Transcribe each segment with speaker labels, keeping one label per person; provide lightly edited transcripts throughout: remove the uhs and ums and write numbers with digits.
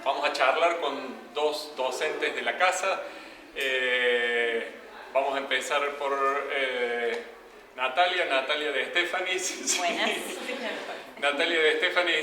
Speaker 1: Vamos a charlar con dos docentes de la casa. Vamos a empezar por Natalia de Estefanis.
Speaker 2: Buenas.
Speaker 1: Natalia de Estefanis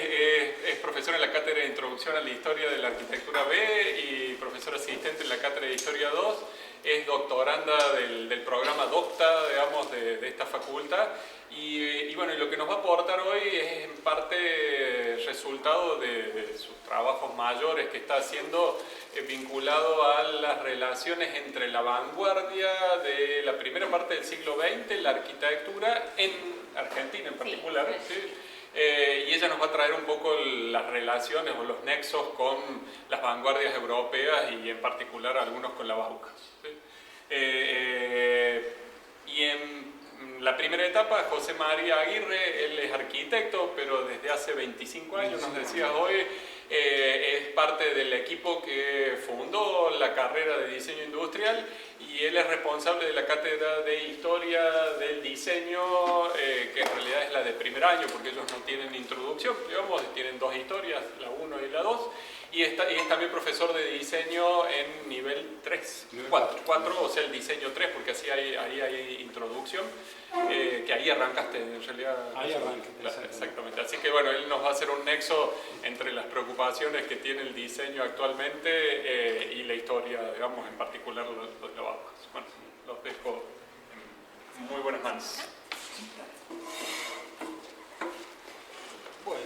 Speaker 1: es profesora en la Cátedra de Introducción a la Historia de la Arquitectura B y profesora asistente en la Cátedra de Historia 2. Es doctoranda del programa DOCTA, digamos, de esta facultad. Y bueno, lo que nos va a aportar hoy es en parte resultado de sus trabajos mayores que está haciendo vinculado a las relaciones entre la vanguardia de la primera parte del siglo XX, la arquitectura en Argentina en particular.
Speaker 2: Sí.
Speaker 1: ¿Sí? Y ella nos va a traer un poco las relaciones o los nexos con las vanguardias europeas y en particular algunos con la Bauhaus. ¿Sí? Y en la primera etapa, José María Aguirre, él es arquitecto, pero desde hace 25 años, nos decías hoy, es parte del equipo que fundó la carrera de diseño industrial y él es responsable de la cátedra de historia del diseño, que en realidad es la de primer año, porque ellos no tienen introducción, digamos, tienen dos historias, la 1 y la 2. Y es también profesor de diseño en nivel 3, 4, o sea el diseño 3, porque así ahí hay introducción, que ahí arrancaste en realidad.
Speaker 3: Ahí arranqué.
Speaker 1: Exactamente. Así que bueno, él nos va a hacer un nexo entre las preocupaciones que tiene el diseño actualmente y la historia, digamos, en particular los Bauhaus. Bueno, los dejo en muy buenas manos.
Speaker 3: Bueno,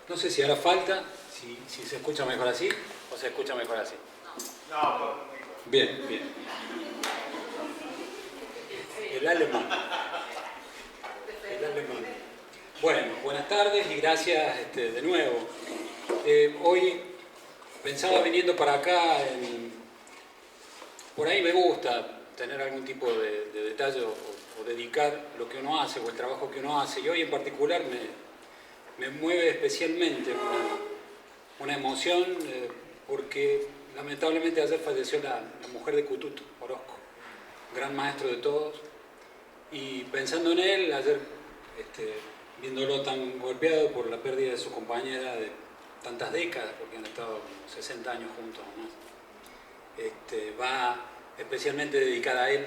Speaker 3: no sé si hará falta. Si se escucha mejor así o se escucha mejor así.
Speaker 1: No.
Speaker 3: Bien, bien. El alemán. El alemán. Bueno, buenas tardes y gracias de nuevo. Hoy pensaba viniendo para acá, por ahí me gusta tener algún tipo de detalle o dedicar lo que uno hace o el trabajo que uno hace. Y hoy en particular me mueve especialmente una emoción porque lamentablemente ayer falleció la mujer de Cututo, Orozco, gran maestro de todos, y pensando en él, ayer viéndolo tan golpeado por la pérdida de su compañera de tantas décadas, porque han estado 60 años juntos o más, va especialmente dedicada a él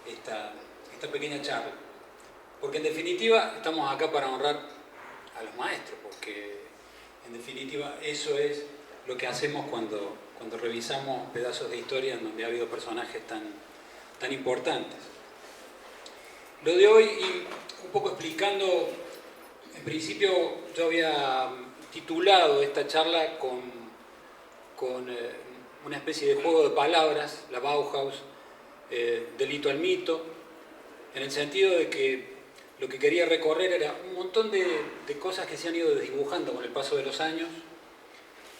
Speaker 3: esta pequeña charla, porque en definitiva estamos acá para honrar a los maestros, porque en definitiva, eso es lo que hacemos cuando revisamos pedazos de historia en donde ha habido personajes tan importantes. Lo de hoy, y un poco explicando, en principio yo había titulado esta charla con una especie de juego de palabras, la Bauhaus, del hito al mito, en el sentido de que lo que quería recorrer era un montón de cosas que se han ido desdibujando con el paso de los años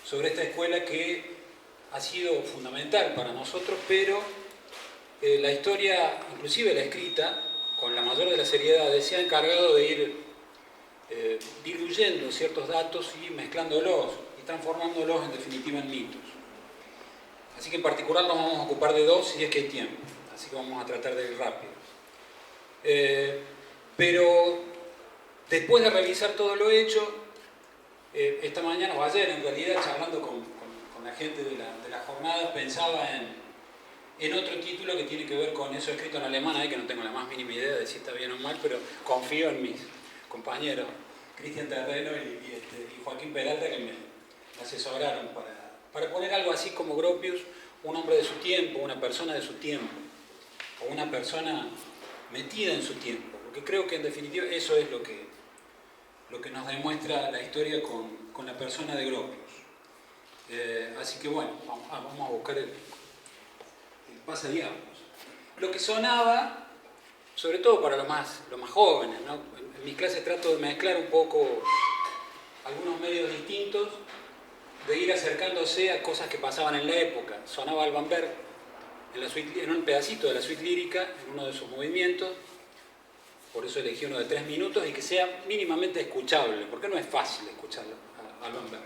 Speaker 3: sobre esta escuela que ha sido fundamental para nosotros, pero la historia, inclusive la escrita, con la mayor de las seriedades, se ha encargado de ir diluyendo ciertos datos y mezclándolos y transformándolos en definitiva en mitos. Así que en particular nos vamos a ocupar de dos si es que hay tiempo, así que vamos a tratar de ir rápido. Pero después de revisar todo lo hecho, esta mañana o ayer en realidad, charlando con la gente de la jornada, pensaba en otro título que tiene que ver con eso escrito en alemán, ahí que no tengo la más mínima idea de si está bien o mal, pero confío en mis compañeros Cristian Terreno y Joaquín Peralta, que me asesoraron para poner algo así como Gropius, un hombre de su tiempo, una persona de su tiempo, o una persona metida en su tiempo, porque creo que en definitiva eso es lo que nos demuestra la historia con la persona de Gropius. Así que bueno, vamos a buscar el pasadiablos. Lo que sonaba, sobre todo para los más jóvenes, ¿no? En mis clases trato de mezclar un poco algunos medios distintos, de ir acercándose a cosas que pasaban en la época. Sonaba Alban Berg en un pedacito de la suite lírica, en uno de sus movimientos, por eso elegí uno de 3 minutos y que sea mínimamente escuchable, porque no es fácil escucharlo a Alban Berg,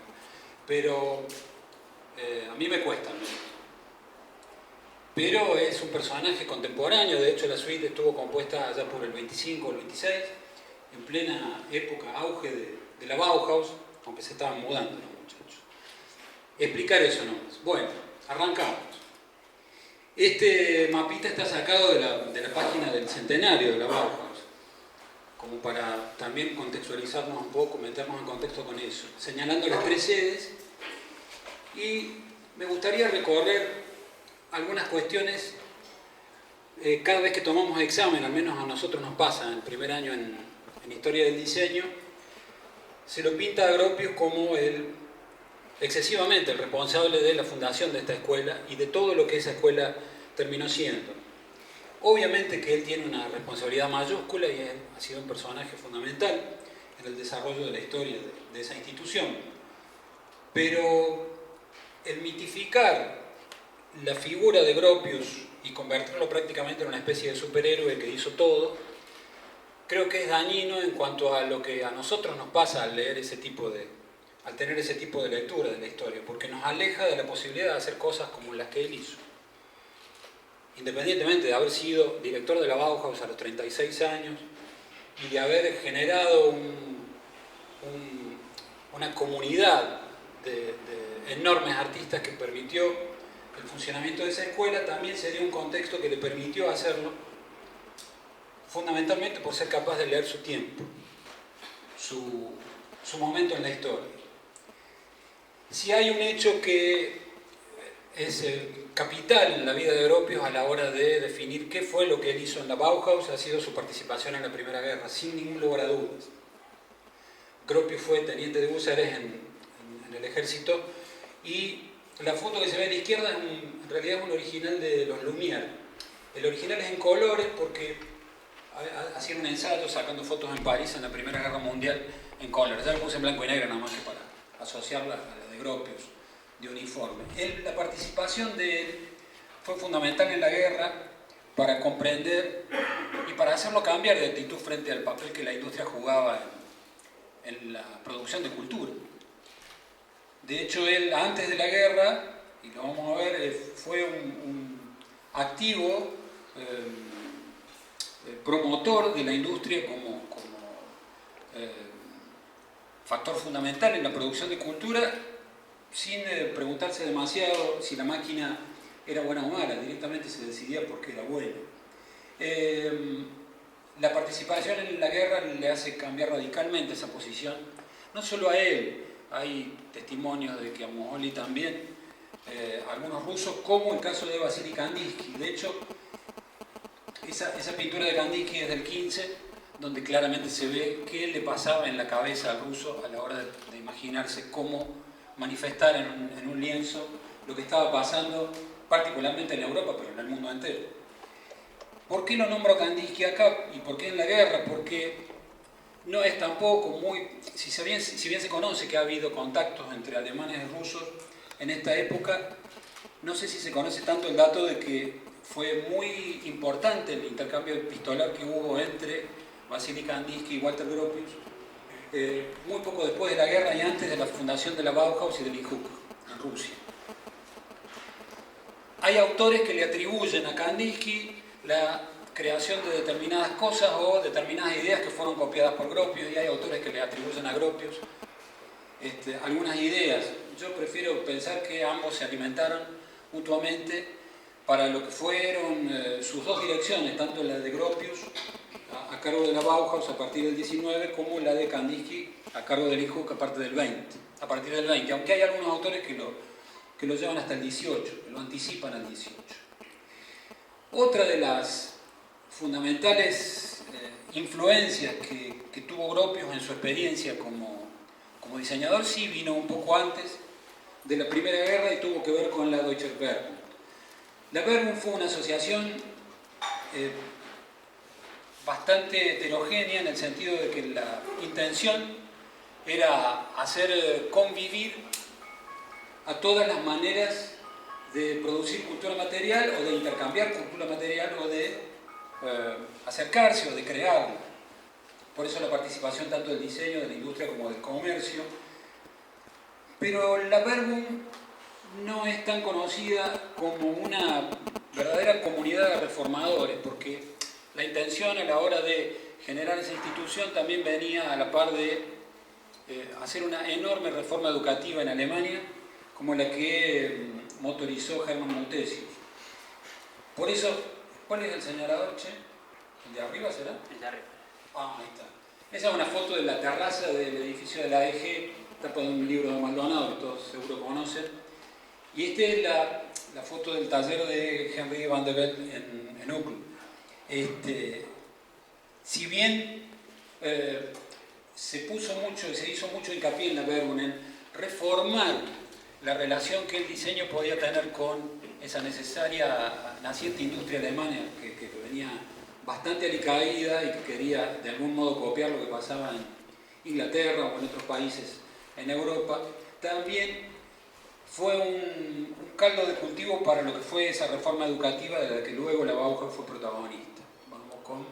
Speaker 3: pero a mí me cuesta. Pero es un personaje contemporáneo, de hecho la suite estuvo compuesta allá por el 25 o el 26, en plena época, auge de la Bauhaus, aunque se estaban mudando los muchachos. explicar eso nomás. Bueno, arrancamos. Este mapita está sacado de la página del centenario de la Bauhaus, como para también contextualizarnos un poco, meternos en contexto con eso, señalando las 3 sedes, y me gustaría recorrer algunas cuestiones. Cada vez que tomamos examen, al menos a nosotros nos pasa en el primer año en Historia del Diseño, se lo pinta a Gropius como excesivamente el responsable de la fundación de esta escuela y de todo lo que esa escuela terminó siendo. Obviamente que él tiene una responsabilidad mayúscula y él ha sido un personaje fundamental en el desarrollo de la historia de esa institución. Pero el mitificar la figura de Gropius y convertirlo prácticamente en una especie de superhéroe que hizo todo, creo que es dañino en cuanto a lo que a nosotros nos pasa al leer al tener ese tipo de lectura de la historia, porque nos aleja de la posibilidad de hacer cosas como las que él hizo. Independientemente de haber sido director de la Bauhaus a los 36 años y de haber generado una comunidad de enormes artistas que permitió el funcionamiento de esa escuela, también se dio un contexto que le permitió hacerlo, fundamentalmente por ser capaz de leer su tiempo, su momento en la historia. Si hay un hecho que es capital en la vida de Gropius a la hora de definir qué fue lo que él hizo en la Bauhaus, ha sido su participación en la Primera Guerra, sin ningún lugar a dudas. Gropius fue teniente de húsares en el ejército, y la foto que se ve a la izquierda en realidad es un original de los Lumière. El original es en colores porque hacían un ensayo sacando fotos en París en la Primera Guerra Mundial en colores. Ya lo puse en blanco y negro nada más que para asociarla a la de Gropius, de uniforme. La participación de él fue fundamental en la guerra para comprender y para hacerlo cambiar de actitud frente al papel que la industria jugaba en la producción de cultura. De hecho, él antes de la guerra, y lo vamos a ver, fue un activo promotor de la industria como factor fundamental en la producción de cultura, sin preguntarse demasiado si la máquina era buena o mala, directamente se decidía porque era buena. La participación en la guerra le hace cambiar radicalmente esa posición, no solo a él, hay testimonios de que a Moholy también, algunos rusos, como el caso de Vasily Kandinsky. De hecho, esa pintura de Kandinsky es del 15, donde claramente se ve qué le pasaba en la cabeza al ruso a la hora de imaginarse cómo manifestar en un lienzo lo que estaba pasando, particularmente en Europa, pero en el mundo entero. ¿Por qué lo nombro a Kandinsky acá y por qué en la guerra? Porque no es tampoco muy... Si bien se conoce que ha habido contactos entre alemanes y rusos en esta época, no sé si se conoce tanto el dato de que fue muy importante el intercambio epistolar que hubo entre Vasily Kandinsky y Walter Gropius, muy poco después de la guerra y antes de la fundación de la Bauhaus y del INJUK en Rusia. Hay autores que le atribuyen a Kandinsky la creación de determinadas cosas o determinadas ideas que fueron copiadas por Gropius, y hay autores que le atribuyen a Gropius algunas ideas. Yo prefiero pensar que ambos se alimentaron mutuamente para lo que fueron sus dos direcciones, tanto la de Gropius a cargo de la Bauhaus a partir del 19, como la de Kandinsky a cargo del INJUK a partir del 20, aunque hay algunos autores que lo llevan hasta el 18, que lo anticipan al 18. Otra de las fundamentales influencias que tuvo Gropius en su experiencia como diseñador sí vino un poco antes de la Primera Guerra y tuvo que ver con la Deutscher Werkbund. La Werkbund fue una asociación bastante heterogénea en el sentido de que la intención era hacer convivir a todas las maneras de producir cultura material o de intercambiar cultura material o de acercarse o de crearla. Por eso la participación tanto del diseño, de la industria como del comercio. Pero la Werkbund no es tan conocida como una verdadera comunidad de reformadores, porque la intención a la hora de generar esa institución también venía a la par de hacer una enorme reforma educativa en Alemania, como la que motorizó Hermann Muthesius. Por eso, ¿cuál es el señalador, Che? ¿El de arriba será?
Speaker 2: El de arriba.
Speaker 3: Ah, ahí está. Esa es una foto de la terraza del edificio de la AEG, tapa de un libro de Maldonado que todos seguro conocen. Y esta es la foto del taller de Henry van de Velde en Uccle. Si bien se hizo mucho hincapié en la Bergman en reformar la relación que el diseño podía tener con esa necesaria naciente industria alemana que venía bastante alicaída y que quería de algún modo copiar lo que pasaba en Inglaterra o en otros países en Europa, también fue un caldo de cultivo para lo que fue esa reforma educativa de la que luego la Bauhaus fue protagonista. Vamos con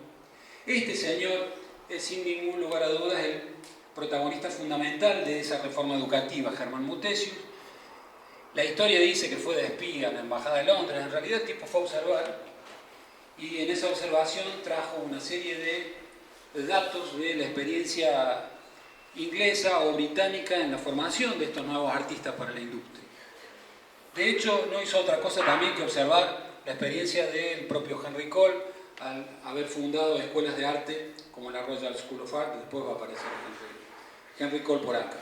Speaker 3: este señor, es sin ningún lugar a dudas el protagonista fundamental de esa reforma educativa, Hermann Muthesius. La historia dice que fue de espía en la Embajada de Londres, en realidad el tipo fue a observar y en esa observación trajo una serie de datos de la experiencia inglesa o británica en la formación de estos nuevos artistas para la industria. De hecho, no hizo otra cosa también que observar la experiencia del propio Henry Cole al haber fundado escuelas de arte como la Royal School of Art, después va a aparecer Henry Cole por acá.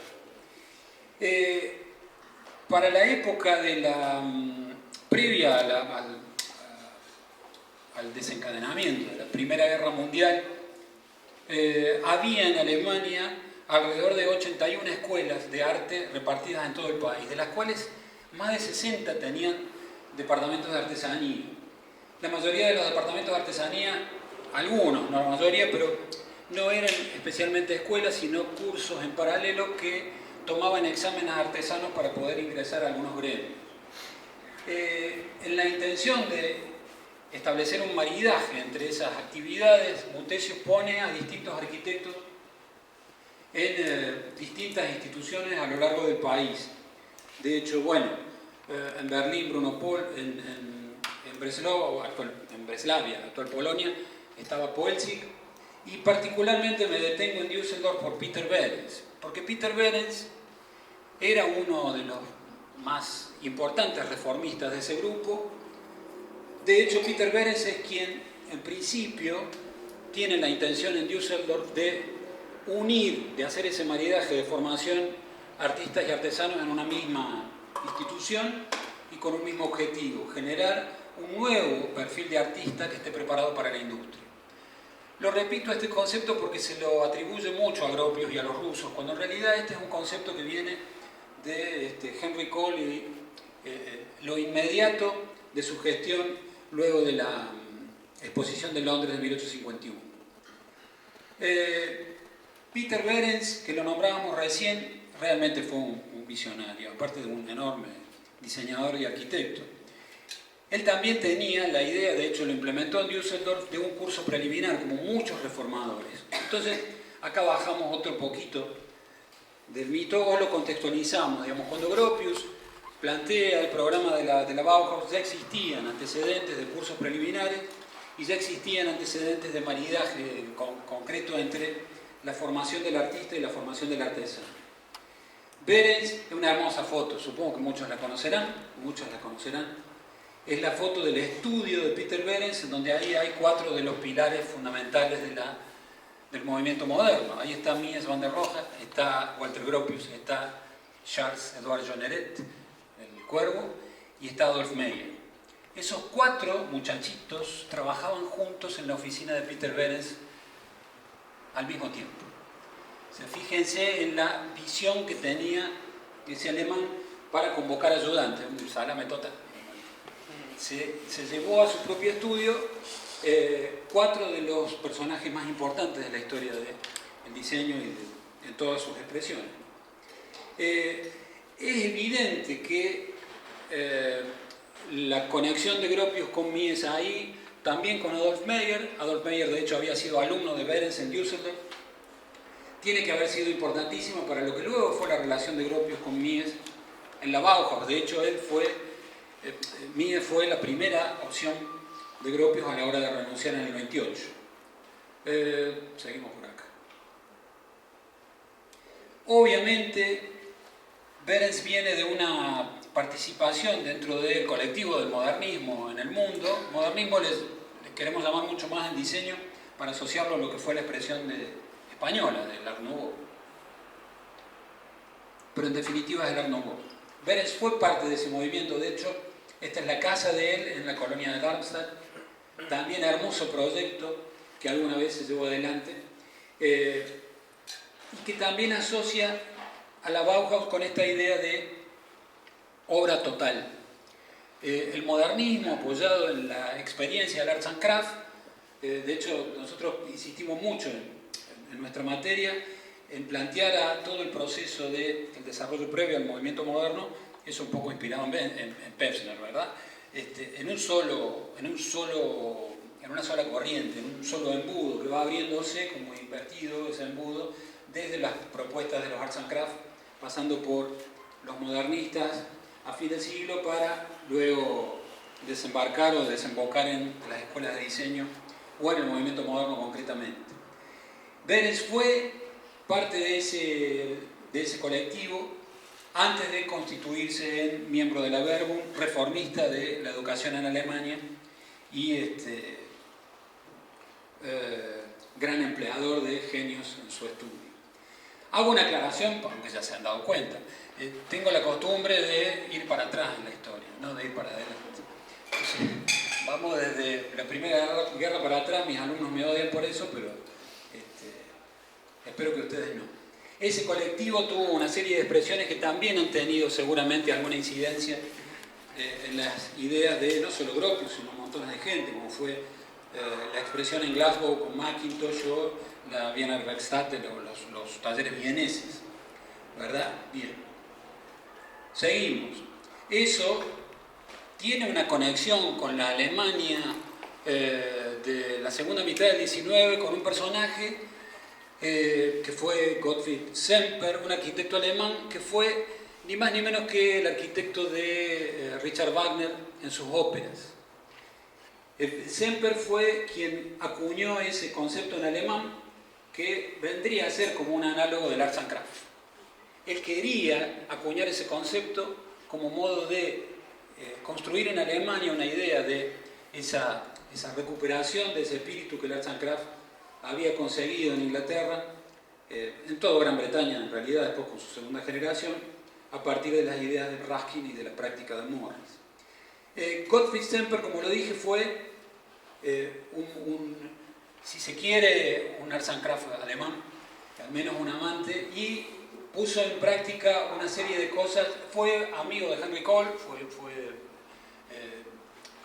Speaker 3: Para la época de la previa al desencadenamiento de la Primera Guerra Mundial, había en Alemania alrededor de 81 escuelas de arte repartidas en todo el país, de las cuales más de 60 tenían departamentos de artesanía. La mayoría de los departamentos de artesanía, algunos, no la mayoría, pero no eran especialmente escuelas, sino cursos en paralelo que tomaban exámenes artesanos para poder ingresar a algunos gremios. En la intención de establecer un maridaje entre esas actividades, Muthesius pone a distintos arquitectos en distintas instituciones a lo largo del país. De hecho, bueno, en Berlín, Bruno Paul, en Breslavia, actual Polonia, estaba Poelzig, y particularmente me detengo en Düsseldorf por Peter Behrens, porque Peter Behrens era uno de los más importantes reformistas de ese grupo. De hecho, Peter Behrens es quien, en principio, tiene la intención en Düsseldorf de unir, de hacer ese maridaje de formación artistas y artesanos en una misma institución y con un mismo objetivo, generar un nuevo perfil de artista que esté preparado para la industria. Lo repito este concepto porque se lo atribuye mucho a Gropius y a los rusos, cuando en realidad este es un concepto que viene de Henry Cole y lo inmediato de su gestión luego de la exposición de Londres de 1851. Peter Behrens, que lo nombrábamos recién, realmente fue un visionario, aparte de un enorme diseñador y arquitecto. Él también tenía la idea, de hecho lo implementó en Düsseldorf, de un curso preliminar, como muchos reformadores. Entonces, acá bajamos otro poquito del mito o lo contextualizamos. Digamos, cuando Gropius plantea el programa de la Bauhaus, ya existían antecedentes de cursos preliminares y ya existían antecedentes de maridaje concreto entre la formación del artista y la formación del artesano. Behrens es una hermosa foto, supongo que muchos la conocerán, Es la foto del estudio de Peter Behrens, en donde ahí hay 4 de los pilares fundamentales del movimiento moderno. Ahí está Mies van der Rohe, está Walter Gropius, está Charles Edouard Jeanneret, el Cuervo, y está Adolf Meyer. Esos 4 muchachitos trabajaban juntos en la oficina de Peter Behrens al mismo tiempo. O sea, fíjense en la visión que tenía ese alemán para convocar ayudantes. Salame tota. Se llevó a su propio estudio 4 de los personajes más importantes de la historia del diseño y de todas sus expresiones. Es evidente que la conexión de Gropius con Mies ahí, también con Adolf Meyer. Adolf Meyer, de hecho, había sido alumno de Behrens en Düsseldorf. Tiene que haber sido importantísimo para lo que luego fue la relación de Gropius con Mies en la Bauhaus. De hecho, Mies fue la primera opción de Gropius a la hora de renunciar en el 28. Seguimos por acá. Obviamente, Behrens viene de una participación dentro del colectivo del modernismo en el mundo. Modernismo les queremos llamar mucho más en diseño para asociarlo a lo que fue la expresión española del Art Nouveau. Pero en definitiva es el Art Nouveau. Behrens fue parte de ese movimiento, de hecho, esta es la casa de él en la colonia de Darmstadt, también hermoso proyecto que alguna vez se llevó adelante, y que también asocia a la Bauhaus con esta idea de obra total. El modernismo apoyado en la experiencia del Arts and Crafts, de hecho nosotros insistimos mucho en nuestra materia en plantear a todo el proceso del desarrollo previo al movimiento moderno, eso un poco inspirado en Pevsner, ¿verdad? En una sola corriente, en un solo embudo que va abriéndose como invertido ese embudo desde las propuestas de los Arts and Crafts, pasando por los modernistas a fin del siglo para luego desembarcar o desembocar en las escuelas de diseño o en el movimiento moderno concretamente. Behrens fue parte de ese colectivo antes de constituirse en miembro de la Verbum, reformista de la educación en Alemania y gran empleador de genios en su estudio. Hago una aclaración, aunque ya se han dado cuenta. Tengo la costumbre de ir para atrás en la historia, no de ir para adelante. Entonces, vamos desde la Primera Guerra para atrás, mis alumnos me odian por eso, pero espero que ustedes no. Ese colectivo tuvo una serie de expresiones que también han tenido seguramente alguna incidencia en las ideas de no solo Gropius, sino montones de gente, como fue la expresión en Glasgow con Mackintosh o la Wiener Werkstatt, los talleres vieneses, ¿verdad? Bien. Seguimos. Eso tiene una conexión con la Alemania de la segunda mitad del 19, con un personaje que fue Gottfried Semper, un arquitecto alemán que fue ni más ni menos que el arquitecto de Richard Wagner en sus óperas. Semper fue quien acuñó ese concepto en alemán que vendría a ser como un análogo del Arts and Crafts. Él quería acuñar ese concepto como modo de construir en Alemania una idea de esa recuperación de ese espíritu que el Arts and Crafts había conseguido en Inglaterra, en toda Gran Bretaña en realidad, después con su segunda generación, a partir de las ideas de Ruskin y de la práctica de Morris. Gottfried Semper, como lo dije, fue si se quiere, un Arts and Crafts alemán, al menos un amante, y puso en práctica una serie de cosas. Fue amigo de Henry Cole, fue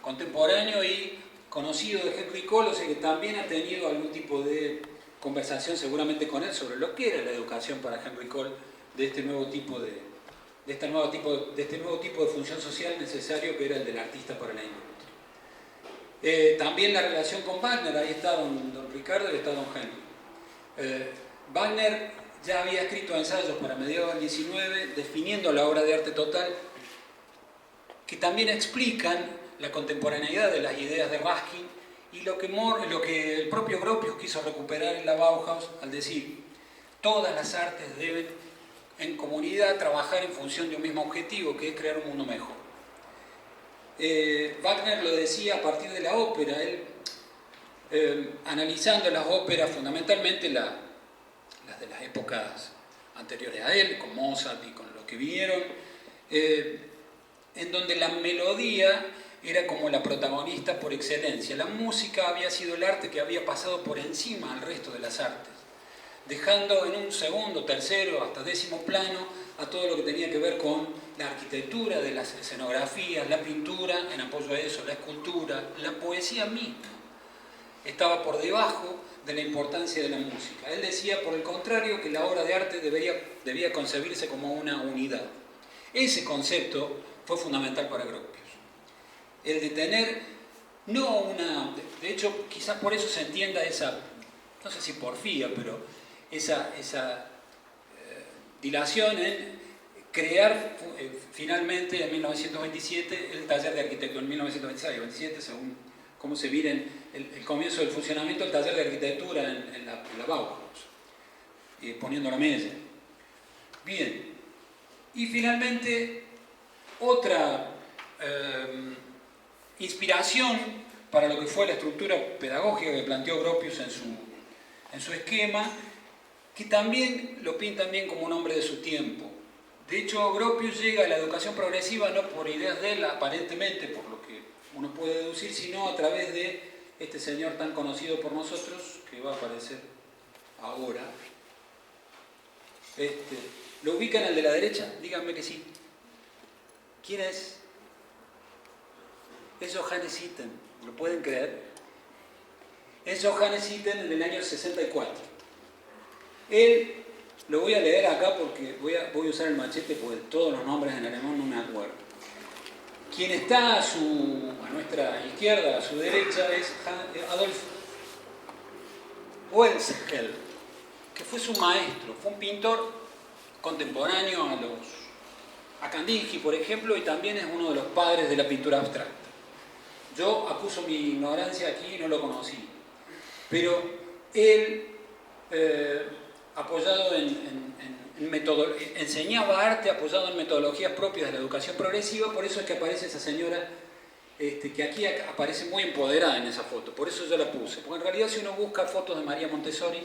Speaker 3: contemporáneo y conocido de Henry Cole, o sea que también ha tenido algún tipo de conversación seguramente con él sobre lo que era la educación para Henry Cole de este nuevo tipo de función social necesario que era el del artista para la industria. También la relación con Wagner, ahí está don Ricardo y está don Henry. Wagner ya había escrito ensayos para mediados del 19 definiendo la obra de arte total, que también explican la contemporaneidad de las ideas de Ruskin y lo que el propio Gropius quiso recuperar en la Bauhaus al decir: todas las artes deben en comunidad trabajar en función de un mismo objetivo, que es crear un mundo mejor. Wagner lo decía a partir de la ópera, él analizando las óperas, fundamentalmente las de las épocas anteriores a él, con Mozart y con los que vinieron, en donde la melodía era como la protagonista por excelencia. La música había sido el arte que había pasado por encima al resto de las artes, dejando en un segundo, tercero, hasta décimo plano a todo lo que tenía que ver con la arquitectura de las escenografías, la pintura, en apoyo a eso, la escultura, la poesía misma. Estaba por debajo de la importancia de la música. Él decía, por el contrario, que la obra de arte debía concebirse como una unidad. Ese concepto fue fundamental para Gropius. El de tener, no una... De hecho, quizás por eso se entienda esa, no sé si porfía, pero esa dilación en crear finalmente en 1927 el taller de arquitecto, en 1926 o 27, según cómo se mire el comienzo del funcionamiento del taller de arquitectura en la Bauhaus, poniendo la mesa. Bien, y finalmente otra inspiración para lo que fue la estructura pedagógica que planteó Gropius en su esquema, que también lo pintan bien como un hombre de su tiempo. De hecho, Gropius llega a la educación progresiva no por ideas de él, aparentemente, por lo que uno puede deducir, sino a través de este señor tan conocido por nosotros, que va a aparecer ahora. ¿Lo ubican al de la derecha? Díganme que sí. ¿Quién es? Es Johannes Itten. ¿Lo pueden creer? Es Johannes Itten en el año 64. Él, lo voy a leer acá porque voy a usar el machete porque todos los nombres en alemán no me acuerdo. Quien está a nuestra izquierda, a su derecha, es Adolf Welshel, que fue su maestro. Fue un pintor contemporáneo a Kandinsky, por ejemplo, y también es uno de los padres de la pintura abstracta. Yo acuso mi ignorancia aquí, no lo conocí. Pero él, apoyado enseñaba arte apoyado en metodologías propias de la educación progresiva, por eso es que aparece esa señora que aquí aparece muy empoderada en esa foto, por eso yo la puse. Porque en realidad si uno busca fotos de María Montessori,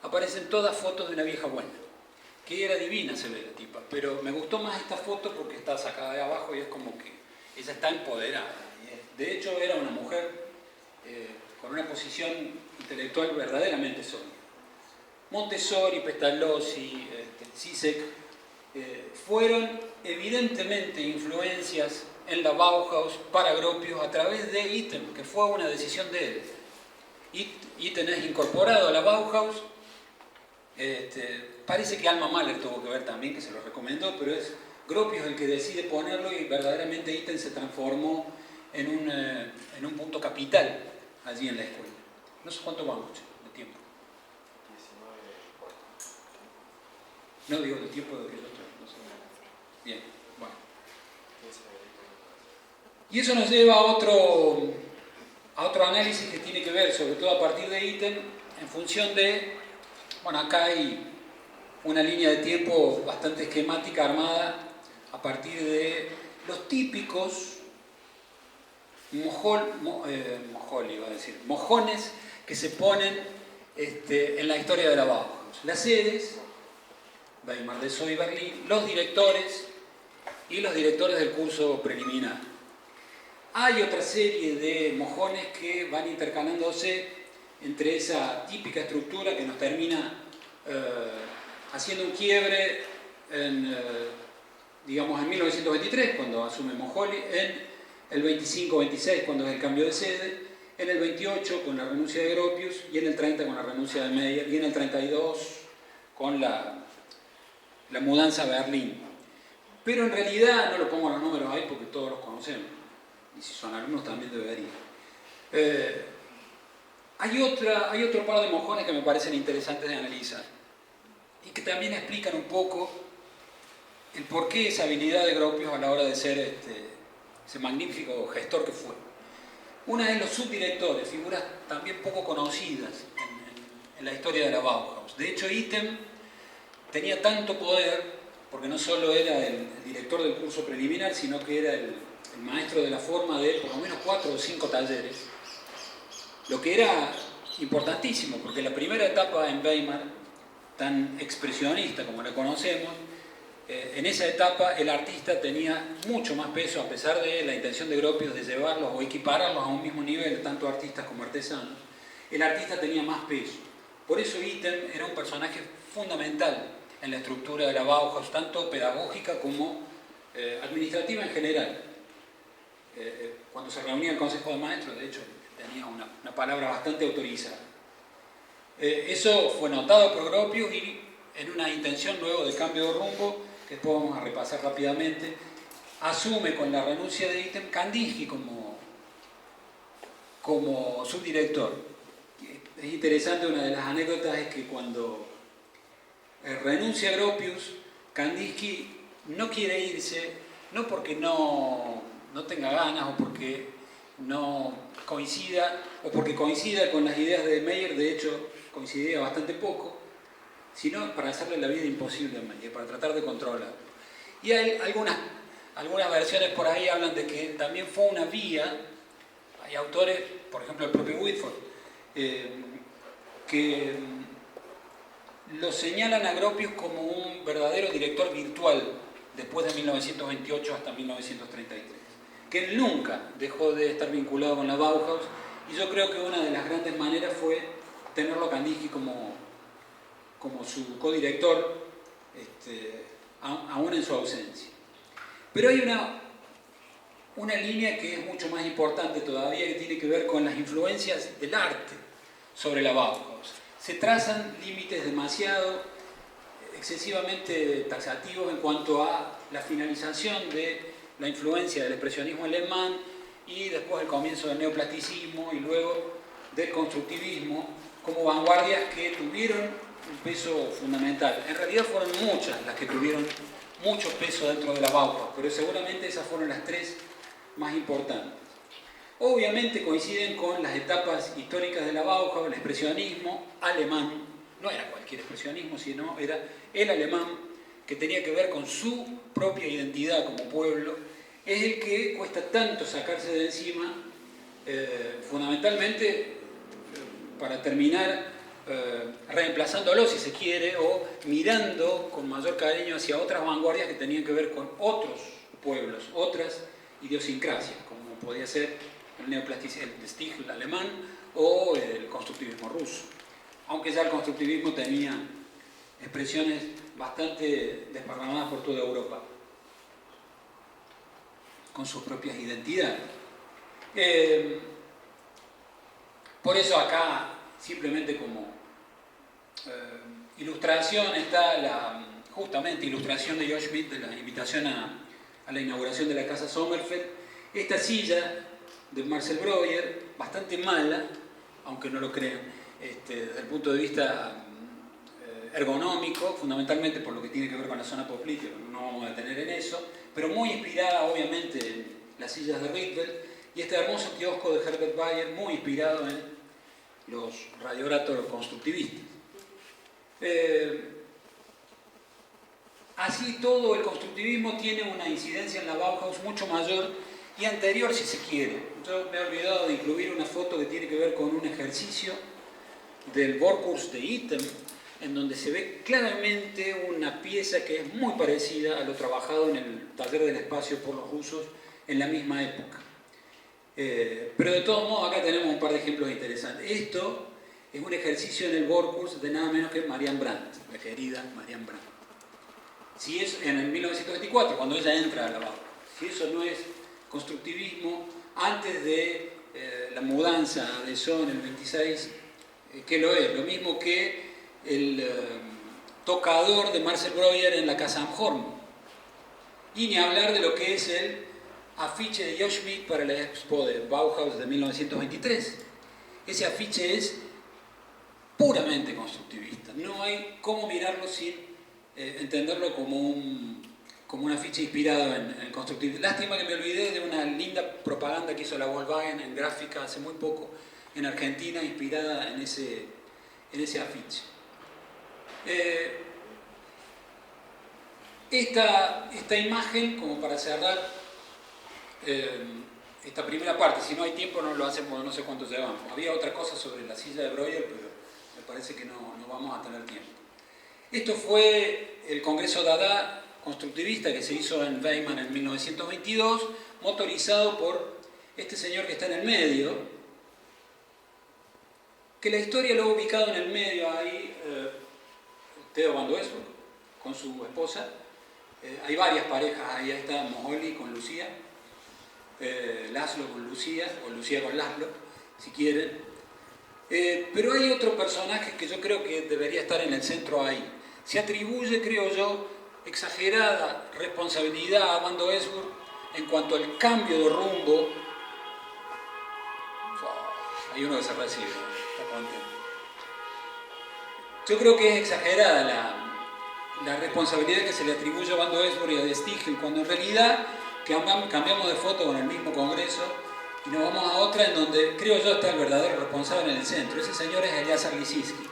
Speaker 3: aparecen todas fotos de una vieja buena, que era divina, se ve la tipa, pero me gustó más esta foto porque está sacada de abajo y es como que ella está empoderada. De hecho era una mujer con una posición intelectual verdaderamente sólida. Montessori, Pestalozzi, Zizek fueron evidentemente influencias en la Bauhaus para Gropius a través de Itten, que fue una decisión de él. Itten es incorporado a la Bauhaus. Parece que Alma Mahler tuvo que ver también, que se lo recomendó, pero es Gropius el que decide ponerlo y verdaderamente Itten se transformó en un punto capital allí en la escuela. No sé cuánto vamos de tiempo. 19:04. No digo de tiempo de que yo estoy, no sé. Bien, bueno. Y eso nos lleva a otro análisis que tiene que ver, sobre todo a partir de Itten, en función de, bueno, acá hay una línea de tiempo bastante esquemática armada a partir de los típicos mojones que se ponen en la historia de la Bauhaus. Las sedes, Weimar, Dessau y Berlín, los directores y los directores del curso preliminar. Hay otra serie de mojones que van intercalándose entre esa típica estructura que nos termina haciendo un quiebre digamos en 1923, cuando asume Moholy, en el 25-26, cuando es el cambio de sede, en el 28 con la renuncia de Gropius y en el 30 con la renuncia de Meyer y en el 32 con la mudanza a Berlín. Pero en realidad no lo pongo los números ahí porque todos los conocemos. Y si son alumnos también deberían. Hay otro par de mojones que me parecen interesantes de analizar y que también explican un poco el porqué esa habilidad de Gropius a la hora de ser ese magnífico gestor que fue. Una es los subdirectores, figuras también poco conocidas en la historia de la Bauhaus. De hecho, Itten tenía tanto poder, porque no solo era el director del curso preliminar, sino que era el maestro de la forma de por lo menos 4 o 5 talleres, lo que era importantísimo, porque la primera etapa en Weimar, tan expresionista como la conocemos, en esa etapa el artista tenía mucho más peso, a pesar de la intención de Gropius de llevarlos o equipararlos a un mismo nivel, tanto artistas como artesanos. El artista tenía más peso. Por eso Itten era un personaje fundamental en la estructura de la Bauhaus, tanto pedagógica como administrativa en general. Cuando se reunía el Consejo de Maestros, de hecho, tenía una palabra bastante autorizada. Eso fue notado por Gropius y en una intención luego de cambio de rumbo, que después vamos a repasar rápidamente, asume con la renuncia de Itten Kandinsky como subdirector. Es interesante, una de las anécdotas es que cuando renuncia Gropius, Kandinsky no quiere irse, no porque no tenga ganas o porque no coincida, o porque coincida con las ideas de Meyer, de hecho coincidía bastante poco, sino para hacerle la vida imposible a Meyer, para tratar de controlar. Y hay algunas versiones por ahí hablan de que también fue una vía. Hay autores, por ejemplo el propio Whitford, que lo señalan a Gropius como un verdadero director virtual después de 1928 hasta 1933, que él nunca dejó de estar vinculado con la Bauhaus, y yo creo que una de las grandes maneras fue tenerlo a Kandinsky como su codirector, aún en su ausencia. Pero hay una línea que es mucho más importante todavía, que tiene que ver con las influencias del arte sobre la Bauhaus. Se trazan límites demasiado excesivamente taxativos en cuanto a la finalización de la influencia del expresionismo alemán y después el comienzo del neoplasticismo y luego del constructivismo como vanguardias que tuvieron un peso fundamental. En realidad fueron muchas las que tuvieron mucho peso dentro de la Bauhaus, pero seguramente esas fueron las tres más importantes. Obviamente coinciden con las etapas históricas de la Bauhaus, el expresionismo alemán, no era cualquier expresionismo, sino era el alemán, que tenía que ver con su propia identidad como pueblo, es el que cuesta tanto sacarse de encima, fundamentalmente para terminar reemplazándolo, si se quiere, o mirando con mayor cariño hacia otras vanguardias que tenían que ver con otros pueblos, otras idiosincrasias, como podía ser el neoplasticismo, el Stiegl alemán o el constructivismo ruso. Aunque ya el constructivismo tenía expresiones bastante desparramadas por toda Europa, con sus propias identidades. Por eso acá, simplemente como ilustración, está justamente ilustración de Josh Schmidt de la invitación a la inauguración de la Casa Sommerfeld. Esta silla de Marcel Breuer, bastante mala, aunque no lo crean, desde el punto de vista ergonómico, fundamentalmente por lo que tiene que ver con la zona popliteo, no vamos a detener en eso, pero muy inspirada obviamente en las sillas de Rietveld, y este hermoso kiosco de Herbert Bayer, muy inspirado en los radioratos constructivistas. Así todo el constructivismo tiene una incidencia en la Bauhaus mucho mayor y anterior, si se quiere. Yo me he olvidado de incluir una foto que tiene que ver con un ejercicio del Borkurs de Item, en donde se ve claramente una pieza que es muy parecida a lo trabajado en el taller del espacio por los rusos en la misma época. Pero de todos modos acá tenemos un par de ejemplos interesantes. Esto es un ejercicio en el Borkurs de nada menos que Marianne Brandt, la querida Marianne Brandt. Si es en el 1924, cuando ella entra a la Bauhaus, si eso no es constructivismo, antes de la mudanza de Son en el 26, ¿qué lo es? Lo mismo que el tocador de Marcel Breuer en la Casa Am Horn. Y ni hablar de lo que es el afiche de Josh Schmidt para la Expo de Bauhaus de 1923. Ese afiche es puramente constructivista. No hay cómo mirarlo sin entenderlo como un afiche inspirado en el constructivismo. Lástima que me olvidé de una linda propaganda que hizo la Volkswagen en gráfica hace muy poco en Argentina, inspirada en ese afiche. Esta imagen, como para cerrar esta primera parte, si no hay tiempo no lo hacemos, no sé cuánto llevamos. Había otra cosa sobre la silla de Breuer, pero me parece que no vamos a tener tiempo. Esto fue el Congreso Dada constructivista que se hizo en Weimar en 1922, motorizado por este señor que está en el medio, que la historia lo ha ubicado en el medio ahí, Theo van Doesburg con su esposa. Hay varias parejas, ahí está Moholy con Lucía, Laszlo con Lucía, o Lucía con Laszlo, si quieren. Pero hay otro personaje que yo creo que debería estar en el centro ahí. Se atribuye, creo yo, exagerada responsabilidad a Van Doesburg en cuanto al cambio de rumbo. Hay uno que se recibe, está contento. Yo creo que es exagerada la responsabilidad que se le atribuye a Van Doesburg y a De Stiegel, cuando en realidad cambiamos de foto con el mismo congreso y nos vamos a otra en donde creo yo está el verdadero responsable en el centro. Ese señor es Eliazar Lisinski.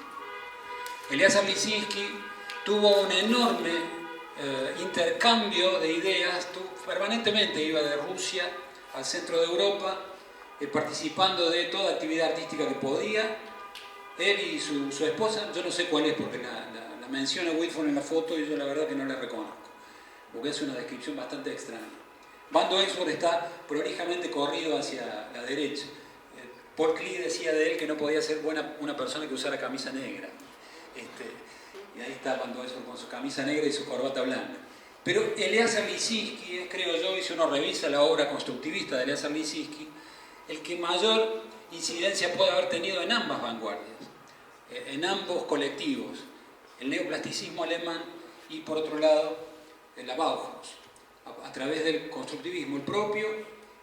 Speaker 3: Eliazar Lisinski tuvo una enorme intercambio de ideas. Permanentemente iba de Rusia al centro de Europa, participando de toda actividad artística que podía. Él y su esposa, yo no sé cuál es porque la menciona Whitford en la foto y yo la verdad que no la reconozco, porque es una descripción bastante extraña. Bando Exford está prolijamente corrido hacia la derecha. Paul Klee decía de él que no podía ser una persona que usara camisa negra. Y ahí está Bando Exford con su camisa negra y su corbata blanca. Pero Eleazar Lisinski, creo yo, y si uno revisa la obra constructivista de Eleazar Lisinski, el que mayor incidencia puede haber tenido en ambas vanguardias, en ambos colectivos, el neoplasticismo alemán y por otro lado la Bauhaus, a través del constructivismo, el propio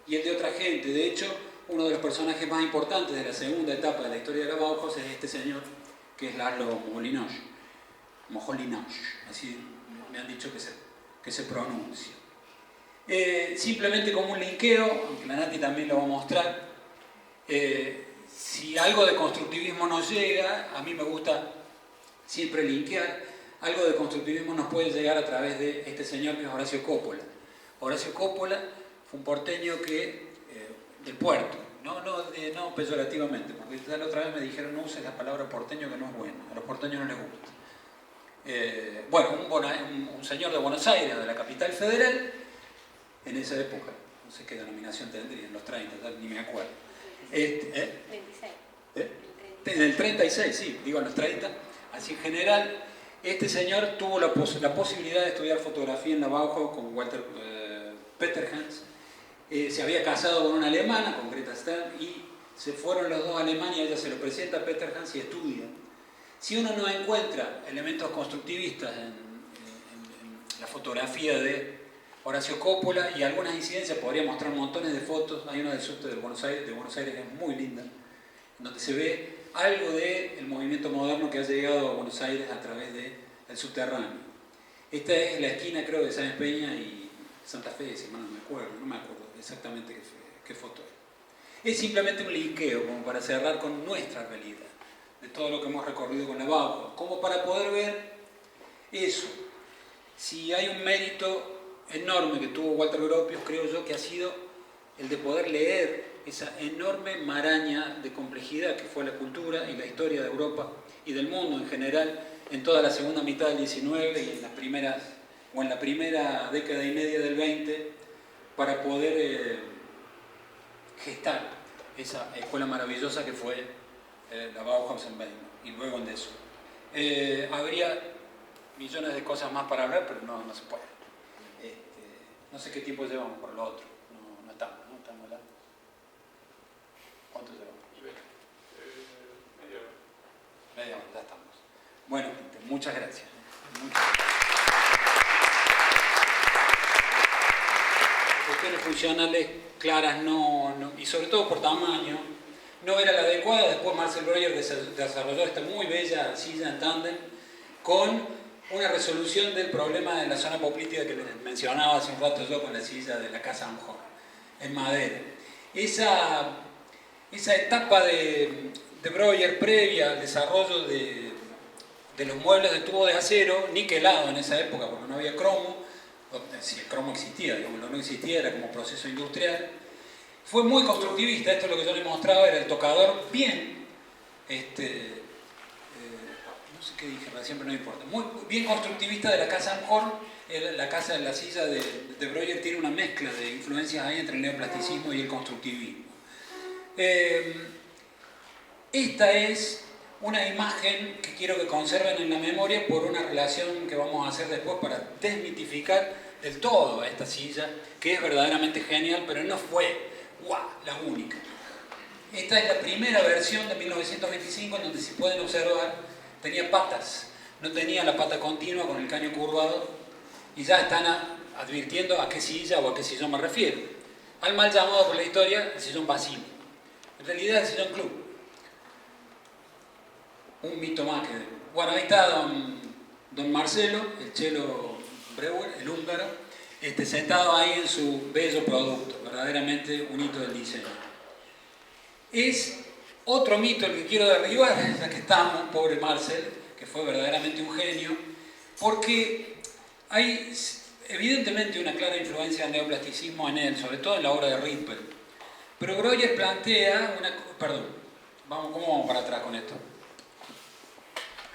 Speaker 3: y el de otra gente. De hecho, uno de los personajes más importantes de la segunda etapa de la historia de la Bauhaus es este señor, que es Laszlo Moholy-Nagy, así me han dicho que se pronuncia. Simplemente como un linkeo, aunque la Nati también lo va a mostrar, si algo de constructivismo nos llega, a mí me gusta siempre linkear, algo de constructivismo nos puede llegar a través de este señor que es Horacio Coppola. Horacio Coppola fue un porteño del puerto, no peyorativamente, porque la otra vez me dijeron no uses la palabra porteño que no es bueno, a los porteños no les gusta. Un señor de Buenos Aires, de la capital federal, en esa época, no sé qué denominación tendría, en los 30, ni me acuerdo.
Speaker 2: 36.
Speaker 3: En el 36, sí, digo en los 30. Así en general, este señor tuvo la posibilidad de estudiar fotografía en la Bauhaus con Walter Petterhans. Se había casado con una alemana, con Greta Stern, y se fueron los dos a Alemania, ella se lo presenta a Petterhans y estudia. Si uno no encuentra elementos constructivistas en la fotografía de Horacio Coppola y algunas incidencias, podría mostrar montones de fotos. Hay una del subte de Buenos Aires que es muy linda, donde se ve algo del movimiento moderno que ha llegado a Buenos Aires a través del subterráneo. Esta es la esquina, creo, de Sáenz Peña y Santa Fe, si mal no me acuerdo exactamente qué foto es. Es simplemente un linkeo, como para cerrar con nuestra realidad, de todo lo que hemos recorrido con la Bauhaus, como para poder ver eso. Si hay un mérito enorme que tuvo Walter Gropius, creo yo que ha sido el de poder leer esa enorme maraña de complejidad que fue la cultura y la historia de Europa y del mundo en general en toda la segunda mitad del XIX y en la primera década y media del XX, para poder gestar esa escuela maravillosa que fue la Bauhaus en Weimar y luego en Dessau. Habría millones de cosas más para hablar, pero no se puede. No sé qué tiempo llevamos por lo otro. No estamos ¿verdad? ¿Cuánto llevamos? Media hora, ya estamos. Bueno, muchas gracias. Cuestiones funcionales claras y sobre todo por tamaño no era la adecuada. Después Marcel Breuer desarrolló esta muy bella silla en tándem con una resolución del problema de la zona poplítica que les mencionaba hace un rato yo con la silla de la casa Amjor, en madera. Esa etapa de Breuer previa al desarrollo de los muebles de tubo de acero, niquelado en esa época porque no había cromo, si el cromo existía, digamos, no existía, era como proceso industrial, fue muy constructivista. Esto es lo que yo les mostraba, era el tocador bien, no sé qué dije recién, pero no importa, muy bien constructivista de la casa Amjor. La casa de la silla de Breuer tiene una mezcla de influencias ahí entre el neoplasticismo y el constructivismo. Esta es una imagen que quiero que conserven en la memoria por una relación que vamos a hacer después para desmitificar del todo a esta silla, que es verdaderamente genial, pero no fue la única. Esta es la primera versión de 1925 en donde se pueden observar, tenía patas, no tenía la pata continua con el caño curvado, y ya están advirtiendo a qué silla o a qué sillón me refiero. Al mal llamado por la historia el sillón Basile. En realidad el sillón Club. Un mito más que... Bueno, ahí está don Marcelo, el Chelo Breuer, el húngaro, sentado ahí en su bello producto, verdaderamente un hito del diseño. Es otro mito el que quiero derribar, ya que estamos, pobre Marcel, que fue verdaderamente un genio, porque Hay evidentemente una clara influencia del neoplasticismo en él, sobre todo en la obra de Rippel. Pero Breuer plantea una... Perdón, ¿cómo vamos para atrás con esto?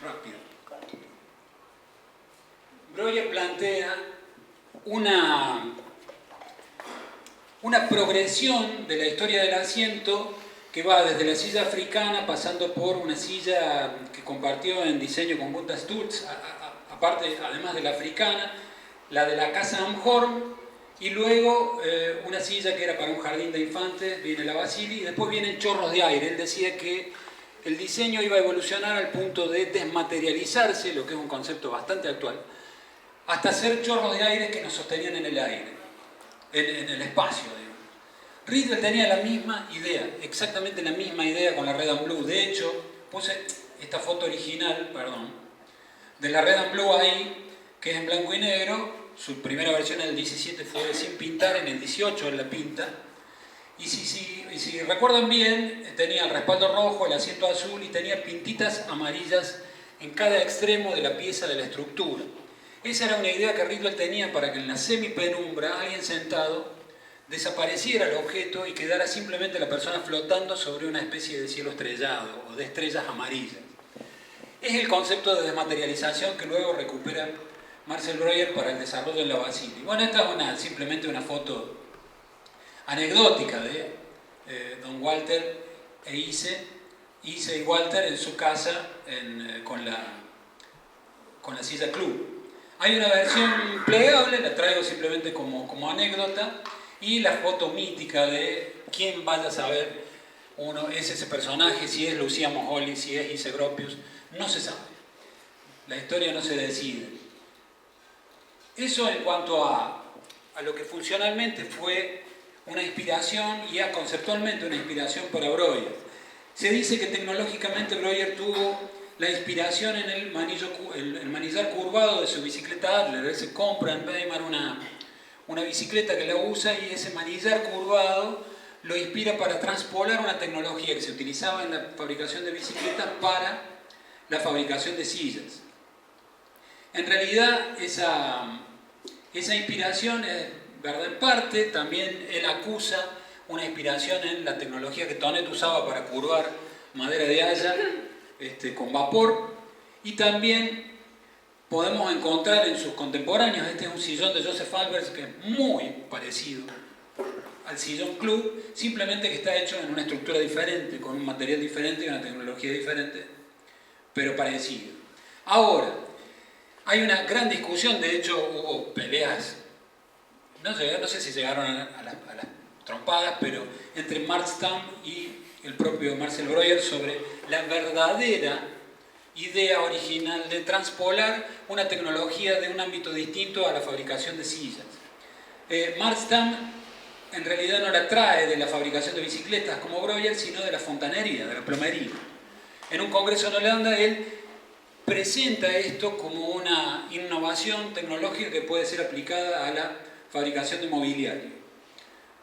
Speaker 3: Rápido. Breuer plantea una progresión de la historia del asiento que va desde la silla africana, pasando por una silla que compartió en diseño con Gunther Stutz, aparte, además de la africana, la de la Casa Amhorn, y luego una silla que era para un jardín de infantes, viene la Basili, y después vienen chorros de aire. Él decía que el diseño iba a evolucionar al punto de desmaterializarse, lo que es un concepto bastante actual, hasta hacer chorros de aire que nos sostenían en el aire, en el espacio, digamos. Riddle tenía la misma idea, exactamente la misma idea con la Red and Blue. De hecho, puse esta foto original, de la Red and Blue ahí, que es en blanco y negro. Su primera versión en el 17 fue sin pintar, en el 18 él la pinta. Y si recuerdan bien, tenía el respaldo rojo, el asiento azul y tenía pintitas amarillas en cada extremo de la pieza de la estructura. Esa era una idea que Riddle tenía para que en la semipenumbra alguien sentado desapareciera el objeto y quedara simplemente la persona flotando sobre una especie de cielo estrellado o de estrellas amarillas. Es el concepto de desmaterialización que luego recupera Marcel Breuer para el desarrollo en la Basili. Bueno, esta es simplemente una foto anecdótica de don Walter e Ise y Walter en su casa con la silla club. Hay una versión plegable, la traigo simplemente como anécdota, y la foto mítica de quién vaya a saber es ese personaje, si es Lucía Moholy, si es Ise Gropius, no se sabe. La historia no se decide. Eso en cuanto a lo que funcionalmente fue una inspiración y conceptualmente una inspiración para Breuer. Se dice que tecnológicamente Breuer tuvo la inspiración en el manillar curvado de su bicicleta Adler. Él se compra en Weimar una bicicleta que la usa y ese manillar curvado lo inspira para transpolar una tecnología que se utilizaba en la fabricación de bicicletas para la fabricación de sillas. En realidad esa inspiración es verdad en parte. También él acusa una inspiración en la tecnología que Tonet usaba para curvar madera de haya con vapor, y también podemos encontrar en sus contemporáneos, este es un sillón de Joseph Albers que es muy parecido al sillón club, simplemente que está hecho en una estructura diferente, con un material diferente y una tecnología diferente, pero parecido. Ahora, hay una gran discusión, de hecho hubo peleas, no sé si llegaron a las trompadas, pero entre Mark Stamm y el propio Marcel Breuer sobre la verdadera idea original de transpolar una tecnología de un ámbito distinto a la fabricación de sillas. Mark Stamm en realidad no la trae de la fabricación de bicicletas como Breuer, sino de la fontanería, de la plomería. En un congreso en Holanda él presenta esto como una innovación tecnológica que puede ser aplicada a la fabricación de mobiliario.